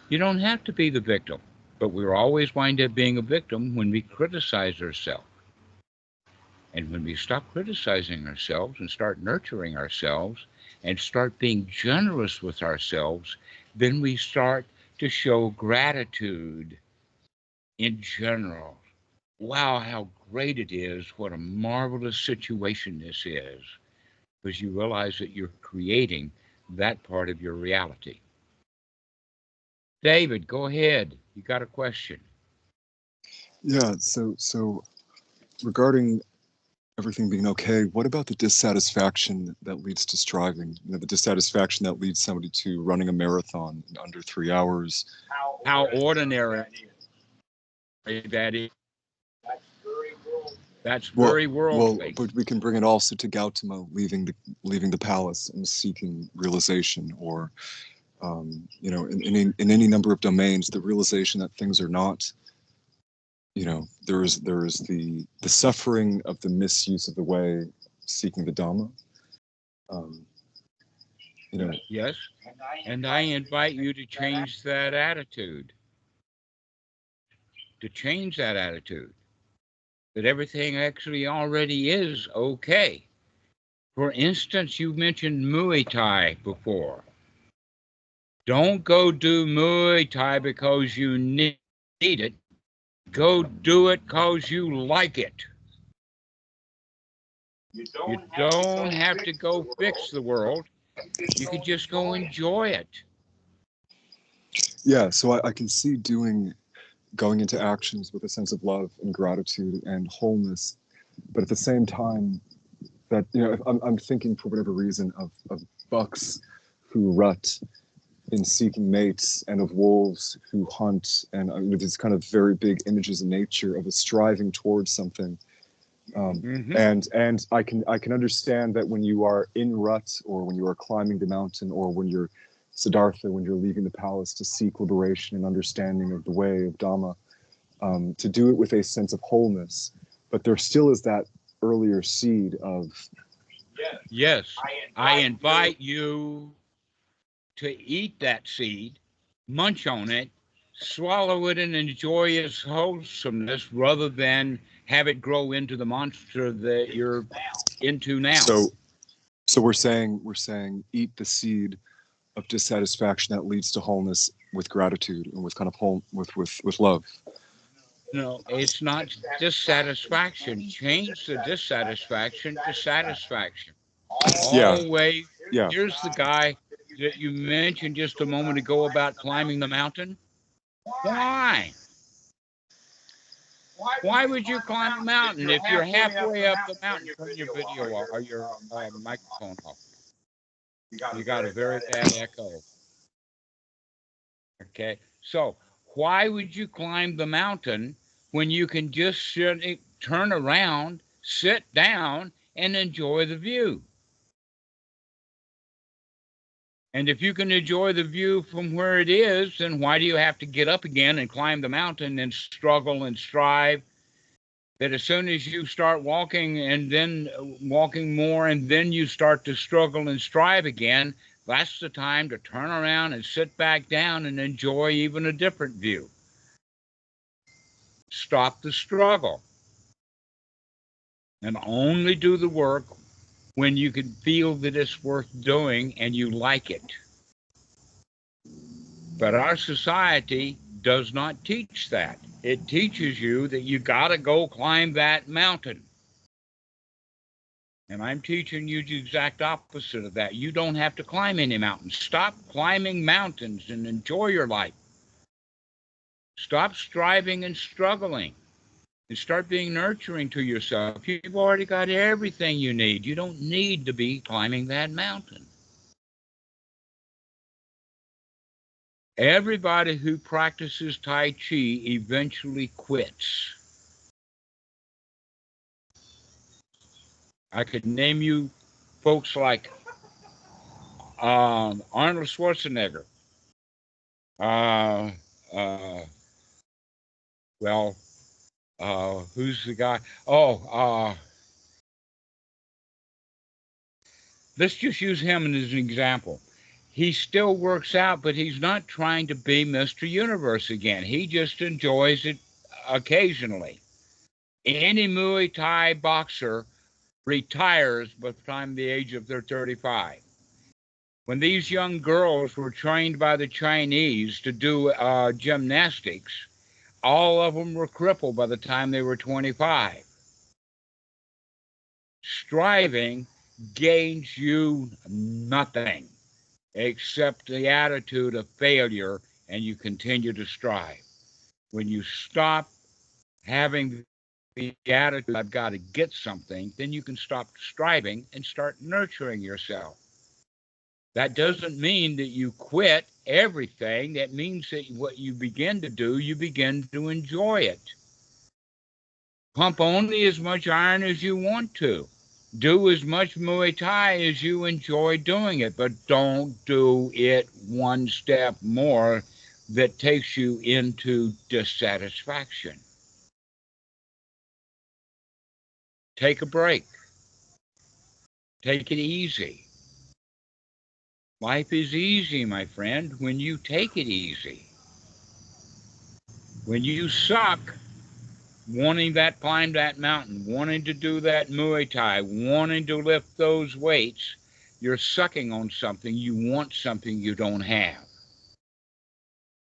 A: You don't have to be the victim, but we're always wind up being a victim when we criticize ourselves. And when we stop criticizing ourselves and start nurturing ourselves and start being generous with ourselves, then we start to show gratitude in general. Wow, how great it is. What a marvelous situation this is. Because you realize that you're creating that part of your reality. David, go ahead. You got a question.
D: Yeah, so regarding everything being okay, what about the dissatisfaction that leads to striving? You know, the dissatisfaction that leads somebody to running a marathon in under 3 hours.
A: How ordinary that is. That's very worldly.
D: But we can bring it also to Gautama leaving the palace and seeking realization, or you know, in any number of domains, the realization that things are not, you know, there is the suffering of the misuse of the way, seeking the Dhamma. You know.
A: Yes, and I invite you to change that attitude. To change that attitude. That everything actually already is okay. For instance, you mentioned Muay Thai before. Don't go do Muay Thai because you need it. Go do it because you like it. You don't have to go fix the world. You can just go enjoy it.
D: Yeah, so I can see going into actions with a sense of love and gratitude and wholeness, but at the same time, that, you know, I'm thinking for whatever reason of bucks who rut in seeking mates, and of wolves who hunt, and these kind of very big images in nature of a striving towards something And I can understand that when you are in rut, or when you are climbing the mountain, or when you're Siddhartha, when you're leaving the palace to seek liberation and understanding of the way of Dhamma, to do it with a sense of wholeness. But there still is that earlier seed of...
A: Yes, I invite you to eat that seed, munch on it, swallow it, and enjoy its wholesomeness, rather than have it grow into the monster that you're into now.
D: So we're saying eat the seed of dissatisfaction that leads to wholeness with gratitude and with kind of with love.
A: No, it's not dissatisfaction. Change the dissatisfaction to satisfaction. Always.
D: Yeah.
A: Here's the guy that you mentioned just a moment ago about climbing the mountain. Why? Why would you climb a mountain if you're halfway up the mountain? Turn your video off, or your microphone off. You got a very bad echo. Okay, so why would you climb the mountain when you can just turn around, sit down, and enjoy the view? And if you can enjoy the view from where it is, then why do you have to get up again and climb the mountain and struggle and strive? That as soon as you start walking and then walking more, and then you start to struggle and strive again, that's the time to turn around and sit back down and enjoy even a different view. Stop the struggle and only do the work when you can feel that it's worth doing and you like it. But our society does not teach that. It teaches you that you got to go climb that mountain. And I'm teaching you the exact opposite of that. You don't have to climb any mountains. Stop climbing mountains and enjoy your life. Stop striving and struggling, and start being nurturing to yourself. You've already got everything you need. You don't need to be climbing that mountain. Everybody who practices Tai Chi eventually quits. I could name you folks like Arnold Schwarzenegger. Who's the guy? Let's just use him as an example. He still works out, but he's not trying to be Mr. Universe again. He just enjoys it occasionally. Any Muay Thai boxer retires by the time the age of their 35. When these young girls were trained by the Chinese to do gymnastics, all of them were crippled by the time they were 25. Striving gains you nothing except the attitude of failure, and you continue to strive. When you stop having the attitude, I've got to get something, then you can stop striving and start nurturing yourself. That doesn't mean that you quit everything. That means that what you begin to do, you begin to enjoy it. Pump only as much iron as you want to. Do as much Muay Thai as you enjoy doing it, but don't do it one step more that takes you into dissatisfaction. Take a break. Take it easy. Life is easy, my friend, when you take it easy. When you suck, wanting that climb that mountain, wanting to do that Muay Thai, wanting to lift those weights, you're sucking on something. You want something you don't have.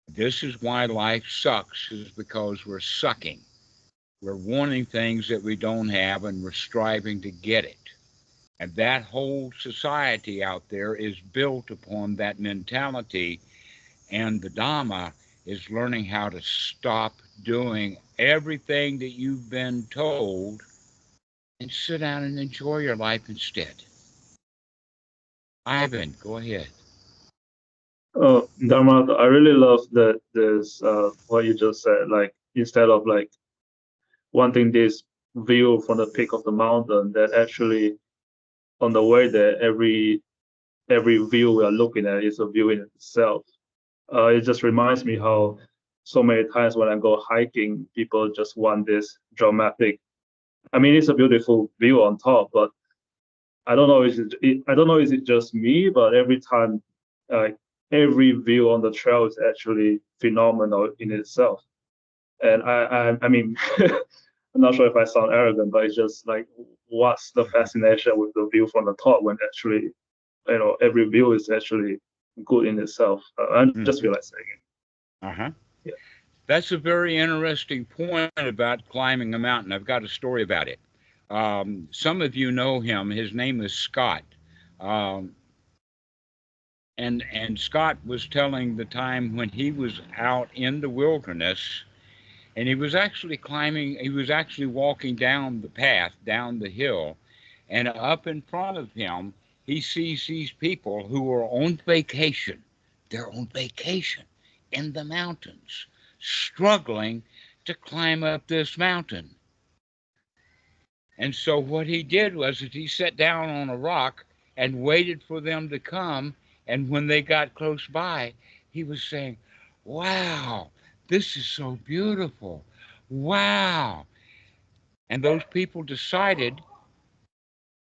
A: This is why life sucks, is because we're sucking. We're wanting things that we don't have, and we're striving to get it. And that whole society out there is built upon that mentality. And the Dhamma is learning how to stop doing everything that you've been told and sit down and enjoy your life instead. Ivan, go ahead.
F: Oh, Dhammarato, I really love this what you just said. Like, instead of like wanting this view from the peak of the mountain, that actually on the way there, every view we are looking at is a view in itself. It just reminds me how so many times when I go hiking, people just want this dramatic. I mean, it's a beautiful view on top, but I don't know. I don't know. Is it just me? But every time, every view on the trail is actually phenomenal in itself. And I mean, I'm not sure if I sound arrogant, but it's just like, what's the fascination with the view from the top when actually, every view is actually good in itself. I just feel like saying it.
A: Uh-huh.
F: Yeah.
A: That's a very interesting point about climbing a mountain. I've got a story about it. Some of you know him. His name is Scott. And Scott was telling the time when he was out in the wilderness, and he was actually walking down the path, down the hill, and up in front of him, he sees these people who are on vacation. They're on vacation in the mountains, struggling to climb up this mountain. And so what he did was that he sat down on a rock and waited for them to come. And when they got close by, he was saying, "Wow, this is so beautiful. Wow." And those people decided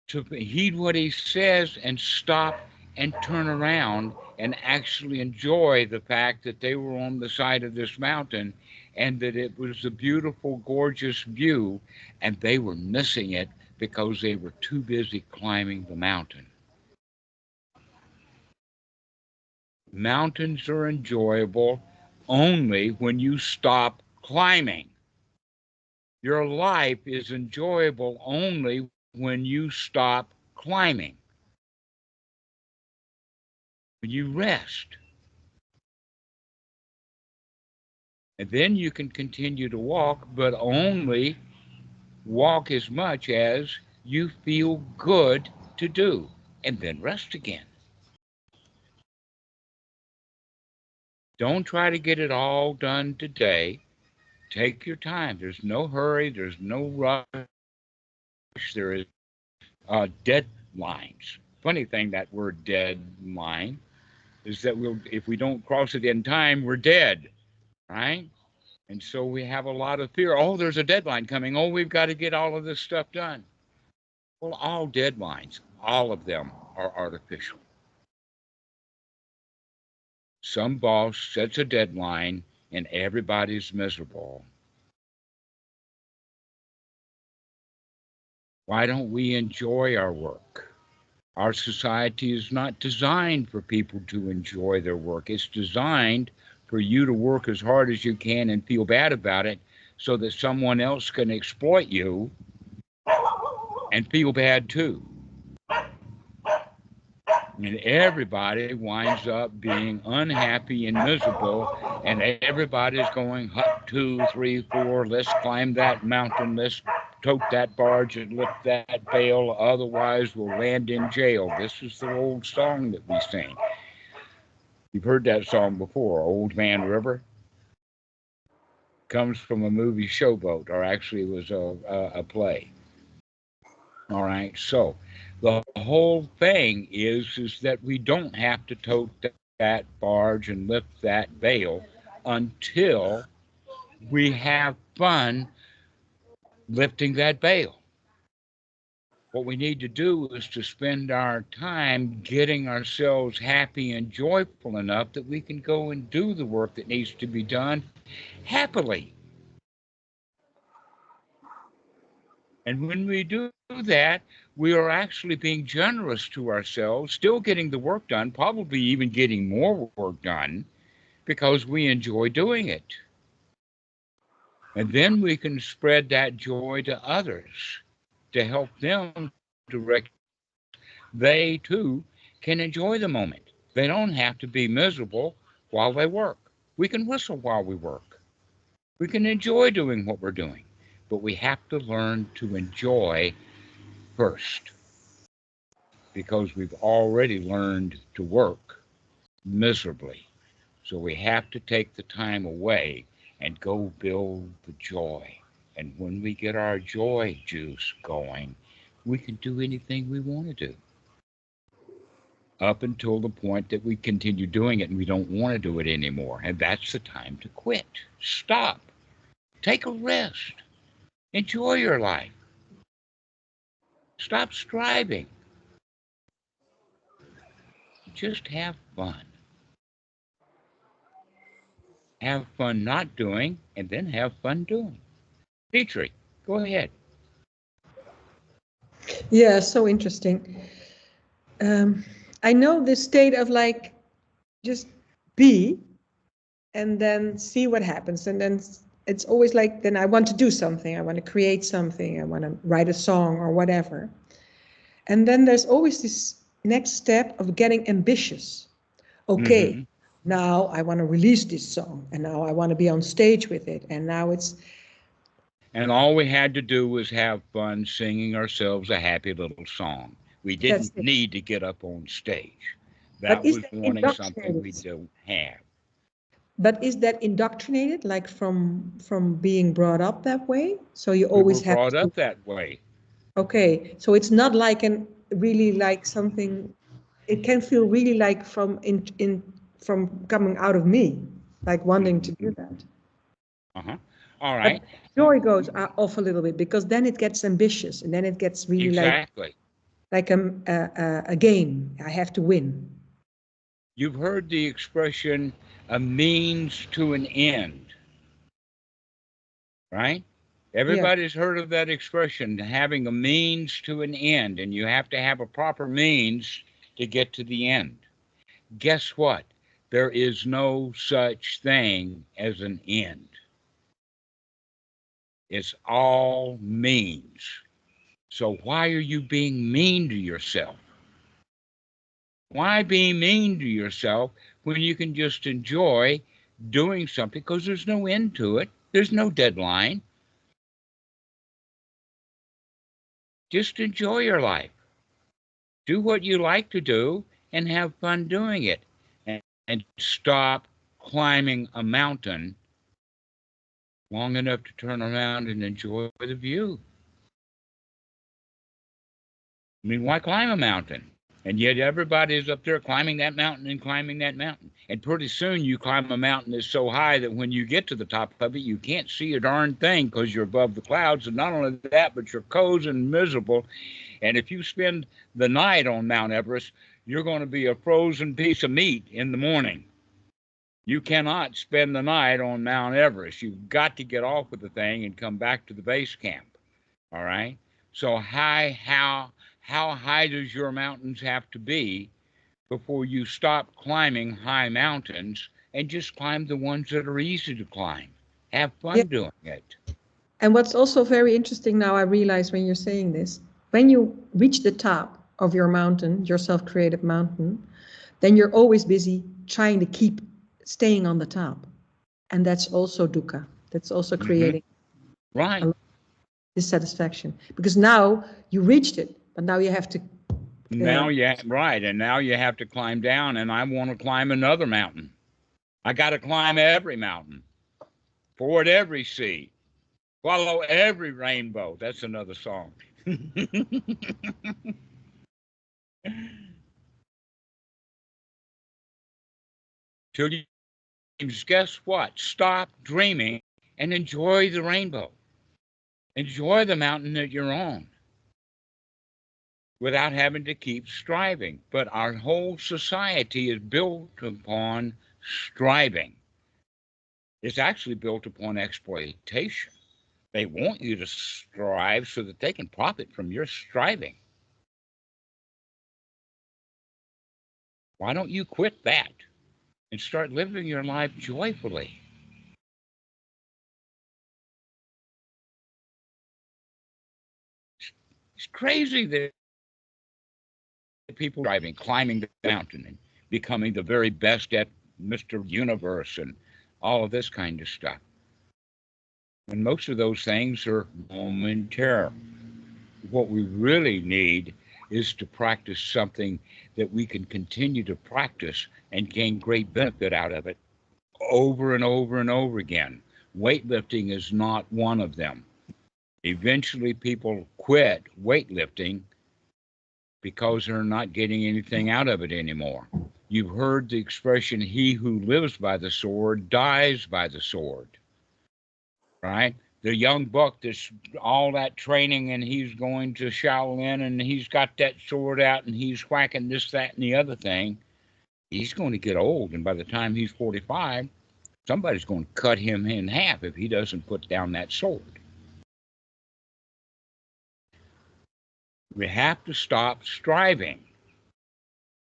A: to heed what he says and stop and turn around and actually enjoy the fact that they were on the side of this mountain and that it was a beautiful, gorgeous view, and they were missing it because they were too busy climbing the mountain. Mountains are enjoyable only when you stop climbing. Your life is enjoyable only when you stop climbing. When you rest. And then you can continue to walk, but only walk as much as you feel good to do, and then rest again. Don't try to get it all done today. Take your time. There's no hurry. There's no rush. There is deadlines. Funny thing, that word deadline is that if we don't cross it in time, we're dead, right? And so we have a lot of fear. Oh, there's a deadline coming. Oh, we've got to get all of this stuff done. Well, all deadlines, all of them are artificial. Some boss sets a deadline and everybody's miserable. Why don't we enjoy our work? Our society is not designed for people to enjoy their work. It's designed for you to work as hard as you can and feel bad about it so that someone else can exploit you and feel bad too. And everybody winds up being unhappy and miserable, and everybody's going, hut, 2, 3, 4, let's climb that mountain, let's tote that barge and lift that bale, otherwise we'll land in jail. This is the old song that we sing. You've heard that song before, Old Man River. Comes from a movie, Showboat, or actually it was a play. All right, so the whole thing is that we don't have to tote that barge and lift that bale until we have fun lifting that bale. What we need to do is to spend our time getting ourselves happy and joyful enough that we can go and do the work that needs to be done happily. And when we do that, we are actually being generous to ourselves, still getting the work done, probably even getting more work done because we enjoy doing it. And then we can spread that joy to others to help them to recognize they too can enjoy the moment. They don't have to be miserable while they work. We can whistle while we work. We can enjoy doing what we're doing, but we have to learn to enjoy first, because we've already learned to work miserably. So we have to take the time away and go build the joy And when we get our joy juice going, we can do anything we want to do. Up until the point that we continue doing it and we don't want to do it anymore. And that's the time to quit. Stop. Take a rest. Enjoy your life. Stop striving. Just have fun. Have fun not doing, and then have fun doing. Petrie, go ahead.
E: Yeah, so interesting. I know this state of like, just be, and then see what happens. And then it's always like, then I want to do something. I want to create something. I want to write a song or whatever. And then there's always this next step of getting ambitious. Okay, now I want to release this song, and now I want to be on stage with it, and now it's...
A: And all we had to do was have fun singing ourselves a happy little song. We didn't need to get up on stage. That was wanting something we don't have.
E: But is that indoctrinated, like from being brought up that way? So you always have
A: brought up that way.
E: Okay, so it's not like really like something. It can feel really like from coming out of me, like wanting to do that.
A: All right.
E: But joy goes off a little bit, because then it gets ambitious, and then it gets really like a game. I have to win.
A: You've heard the expression, a means to an end, right? Everybody's heard of that expression, having a means to an end, and you have to have a proper means to get to the end. Guess what? There is no such thing as an end. It's all means. So why are you being mean to yourself? Why be mean to yourself when you can just enjoy doing something? Because there's no end to it. There's no deadline. Just enjoy your life. Do what you like to do and have fun doing it. And stop climbing a mountain long enough to turn around and enjoy the view. I mean, why climb a mountain? And yet everybody's up there climbing that mountain and climbing that mountain. And pretty soon you climb a mountain that's so high that when you get to the top of it, you can't see a darn thing because you're above the clouds. And not only that, but you're cold and miserable. And if you spend the night on Mount Everest, you're going to be a frozen piece of meat in the morning. You cannot spend the night on Mount Everest. You've got to get off of the thing and come back to the base camp. All right? So how high does your mountains have to be before you stop climbing high mountains and just climb the ones that are easy to climb? Have fun doing it.
E: And what's also very interesting now, I realize when you're saying this, when you reach the top of your mountain, your self-created mountain, then you're always busy trying to keep staying on the top. And that's also dukkha. That's also creating dissatisfaction. Because now you reached it, but now you have to...
A: and now you have to climb down, and I want to climb another mountain. I got to climb every mountain, ford every sea, follow every rainbow. That's another song. Till you guess what? Stop dreaming and enjoy the rainbow. Enjoy the mountain that you're on without having to keep striving. But our whole society is built upon striving. It's actually built upon exploitation. They want you to strive so that they can profit from your striving. Why don't you quit that and start living your life joyfully? It's crazy that people driving, climbing the mountain and becoming the very best at Mr. Universe and all of this kind of stuff. And most of those things are momentary. What we really need is to practice something that we can continue to practice and gain great benefit out of it over and over and over again. Weightlifting is not one of them. Eventually, people quit weightlifting because they're not getting anything out of it anymore. You've heard the expression, he who lives by the sword dies by the sword, right? The young buck that's all that training and he's going to Shaolin and he's got that sword out and he's whacking this, that, and the other thing. He's going to get old, and by the time he's 45, somebody's going to cut him in half if he doesn't put down that sword. We have to stop striving.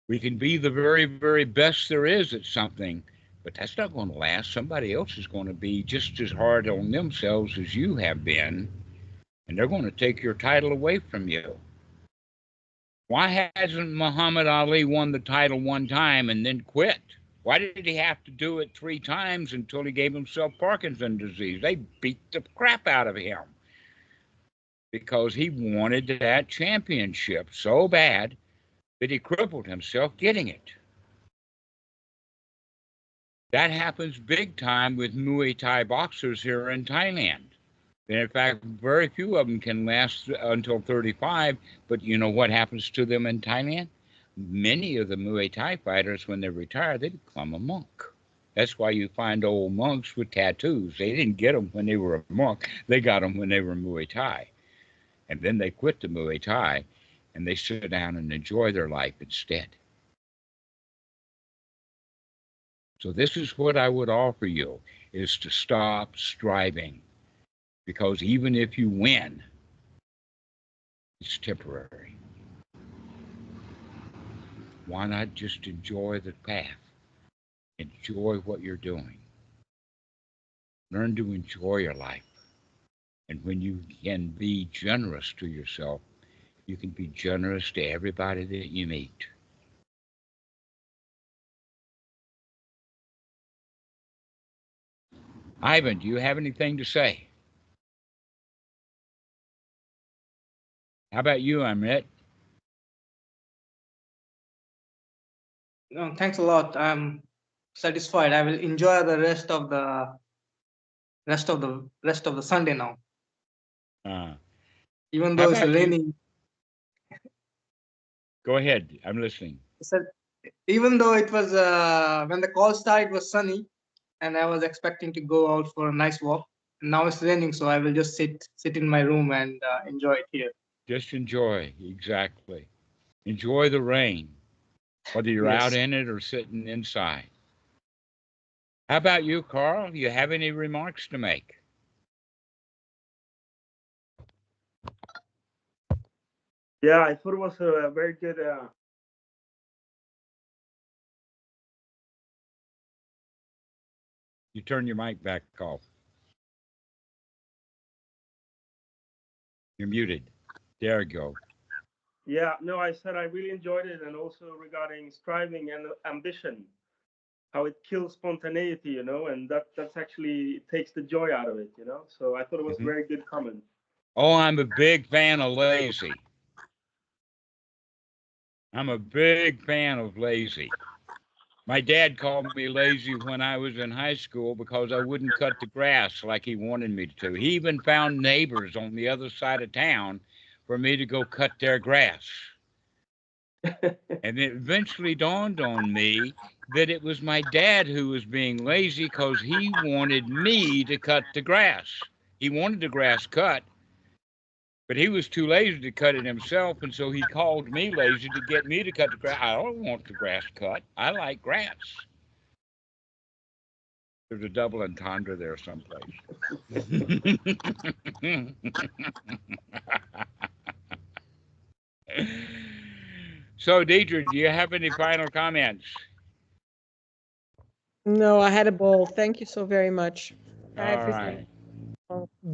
A: We can be the very, very best there is at something, but that's not going to last. Somebody else is going to be just as hard on themselves as you have been, and they're going to take your title away from you. Why hasn't Muhammad Ali won the title one time and then quit? Why did he have to do it 3 times until he gave himself Parkinson's disease? They beat the crap out of him because he wanted that championship so bad that he crippled himself getting it. That happens big time with Muay Thai boxers here in Thailand. And in fact, very few of them can last until 35, but you know what happens to them in Thailand? Many of the Muay Thai fighters, when they retire, they become a monk. That's why you find old monks with tattoos. They didn't get them when they were a monk. They got them when they were Muay Thai. And then they quit the Muay Thai, and they sit down and enjoy their life instead. So this is what I would offer you, is to stop striving. Because even if you win, it's temporary. Why not just enjoy the path? Enjoy what you're doing. Learn to enjoy your life. And when you can be generous to yourself, you can be generous to everybody that you meet. Ivan, do you have anything to say? How about you, Amit?
G: No, thanks a lot. I'm satisfied. I will enjoy the rest of the Sunday now. Even though it's raining.
A: Go ahead. I'm listening.
G: So, even though it was when the call started, it was sunny, and I was expecting to go out for a nice walk. And now it's raining, so I will just sit in my room and enjoy it here.
A: Just enjoy, exactly. Enjoy the rain, whether you're out in it or sitting inside. How about you, Carl? Do you have any remarks to make?
H: Yeah, I thought it was a very good.
A: You turn your mic back off. You're muted. There you go.
H: Yeah, no, I said I really enjoyed it, and also regarding striving and ambition, how it kills spontaneity, you know, and that's actually takes the joy out of it, you know. So I thought it was a very good comment.
A: Oh, I'm a big fan of lazy. I'm a big fan of lazy. My dad called me lazy when I was in high school because I wouldn't cut the grass like he wanted me to. He even found neighbors on the other side of town for me to go cut their grass. And it eventually dawned on me that it was my dad who was being lazy because he wanted me to cut the grass. He wanted the grass cut, but he was too lazy to cut it himself, and so he called me lazy to get me to cut the grass. I don't want the grass cut. I like grass. There's a double entendre there someplace. So, Deidre, do you have any final comments?
E: No, I had a ball. Thank you so very much.
A: All right.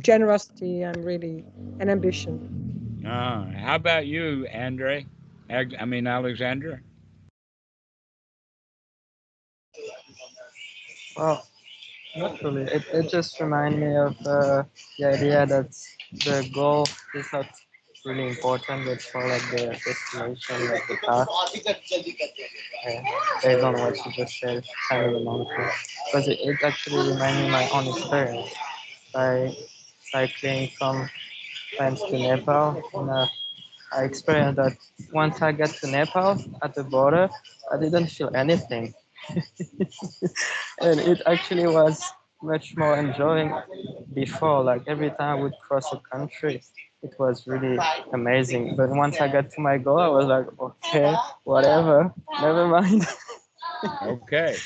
E: Generosity, I'm really, and ambition.
A: How about you, Alexandra?
B: Well, not really. It just reminds me of the idea that the goal is not really important. It's more like the destination, like the path. Based on what you just said, kind of a mantra. Because it actually reminded me of my own experience by cycling from times to Nepal, and I experienced that once I get to Nepal at the border, I didn't feel anything. And it actually was much more enjoying before. Like every time I would cross a country, it was really amazing. But once I got to my goal, I was like, okay, whatever, never mind.
A: Okay.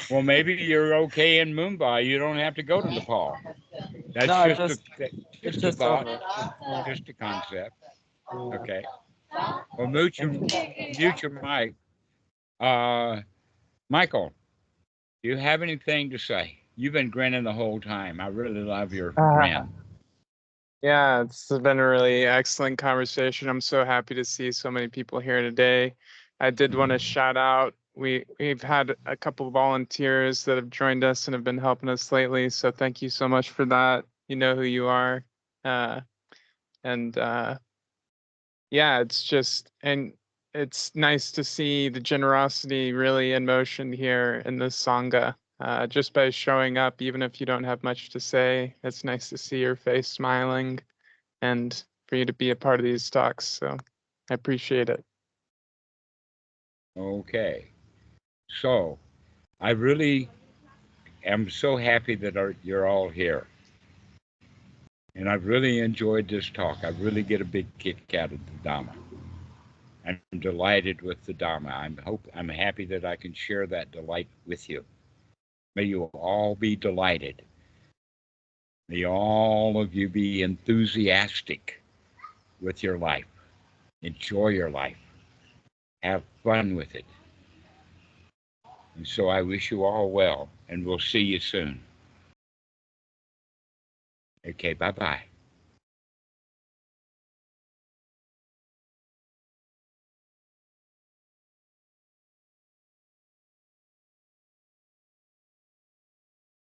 A: Well, maybe you're okay in Mumbai. You don't have to go to Nepal. That's
B: No,
A: just
B: it's
A: a
B: just
A: thought,
B: over. Yeah.
A: just a concept.
B: Yeah.
A: Okay. Well, mute your mic. Michael, do you have anything to say? You've been grinning the whole time. I really love your grin.
C: Yeah, it's been a really excellent conversation. I'm so happy to see so many people here today. I did want to shout out, we've had a couple volunteers that have joined us and have been helping us lately. So thank you so much for that. You know who you are. Yeah, it's nice to see the generosity really in motion here in the Sangha. Just by showing up, even if you don't have much to say, it's nice to see your face smiling and for you to be a part of these talks. So I appreciate it.
A: Okay. So I really am so happy that you're all here. And I've really enjoyed this talk. I really get a big kick out of the Dhamma. I'm delighted with the Dhamma. I'm happy that I can share that delight with you. May you all be delighted. May all of you be enthusiastic with your life. Enjoy your life. Have fun with it. And so I wish you all well, and we'll see you soon. Okay, bye-bye.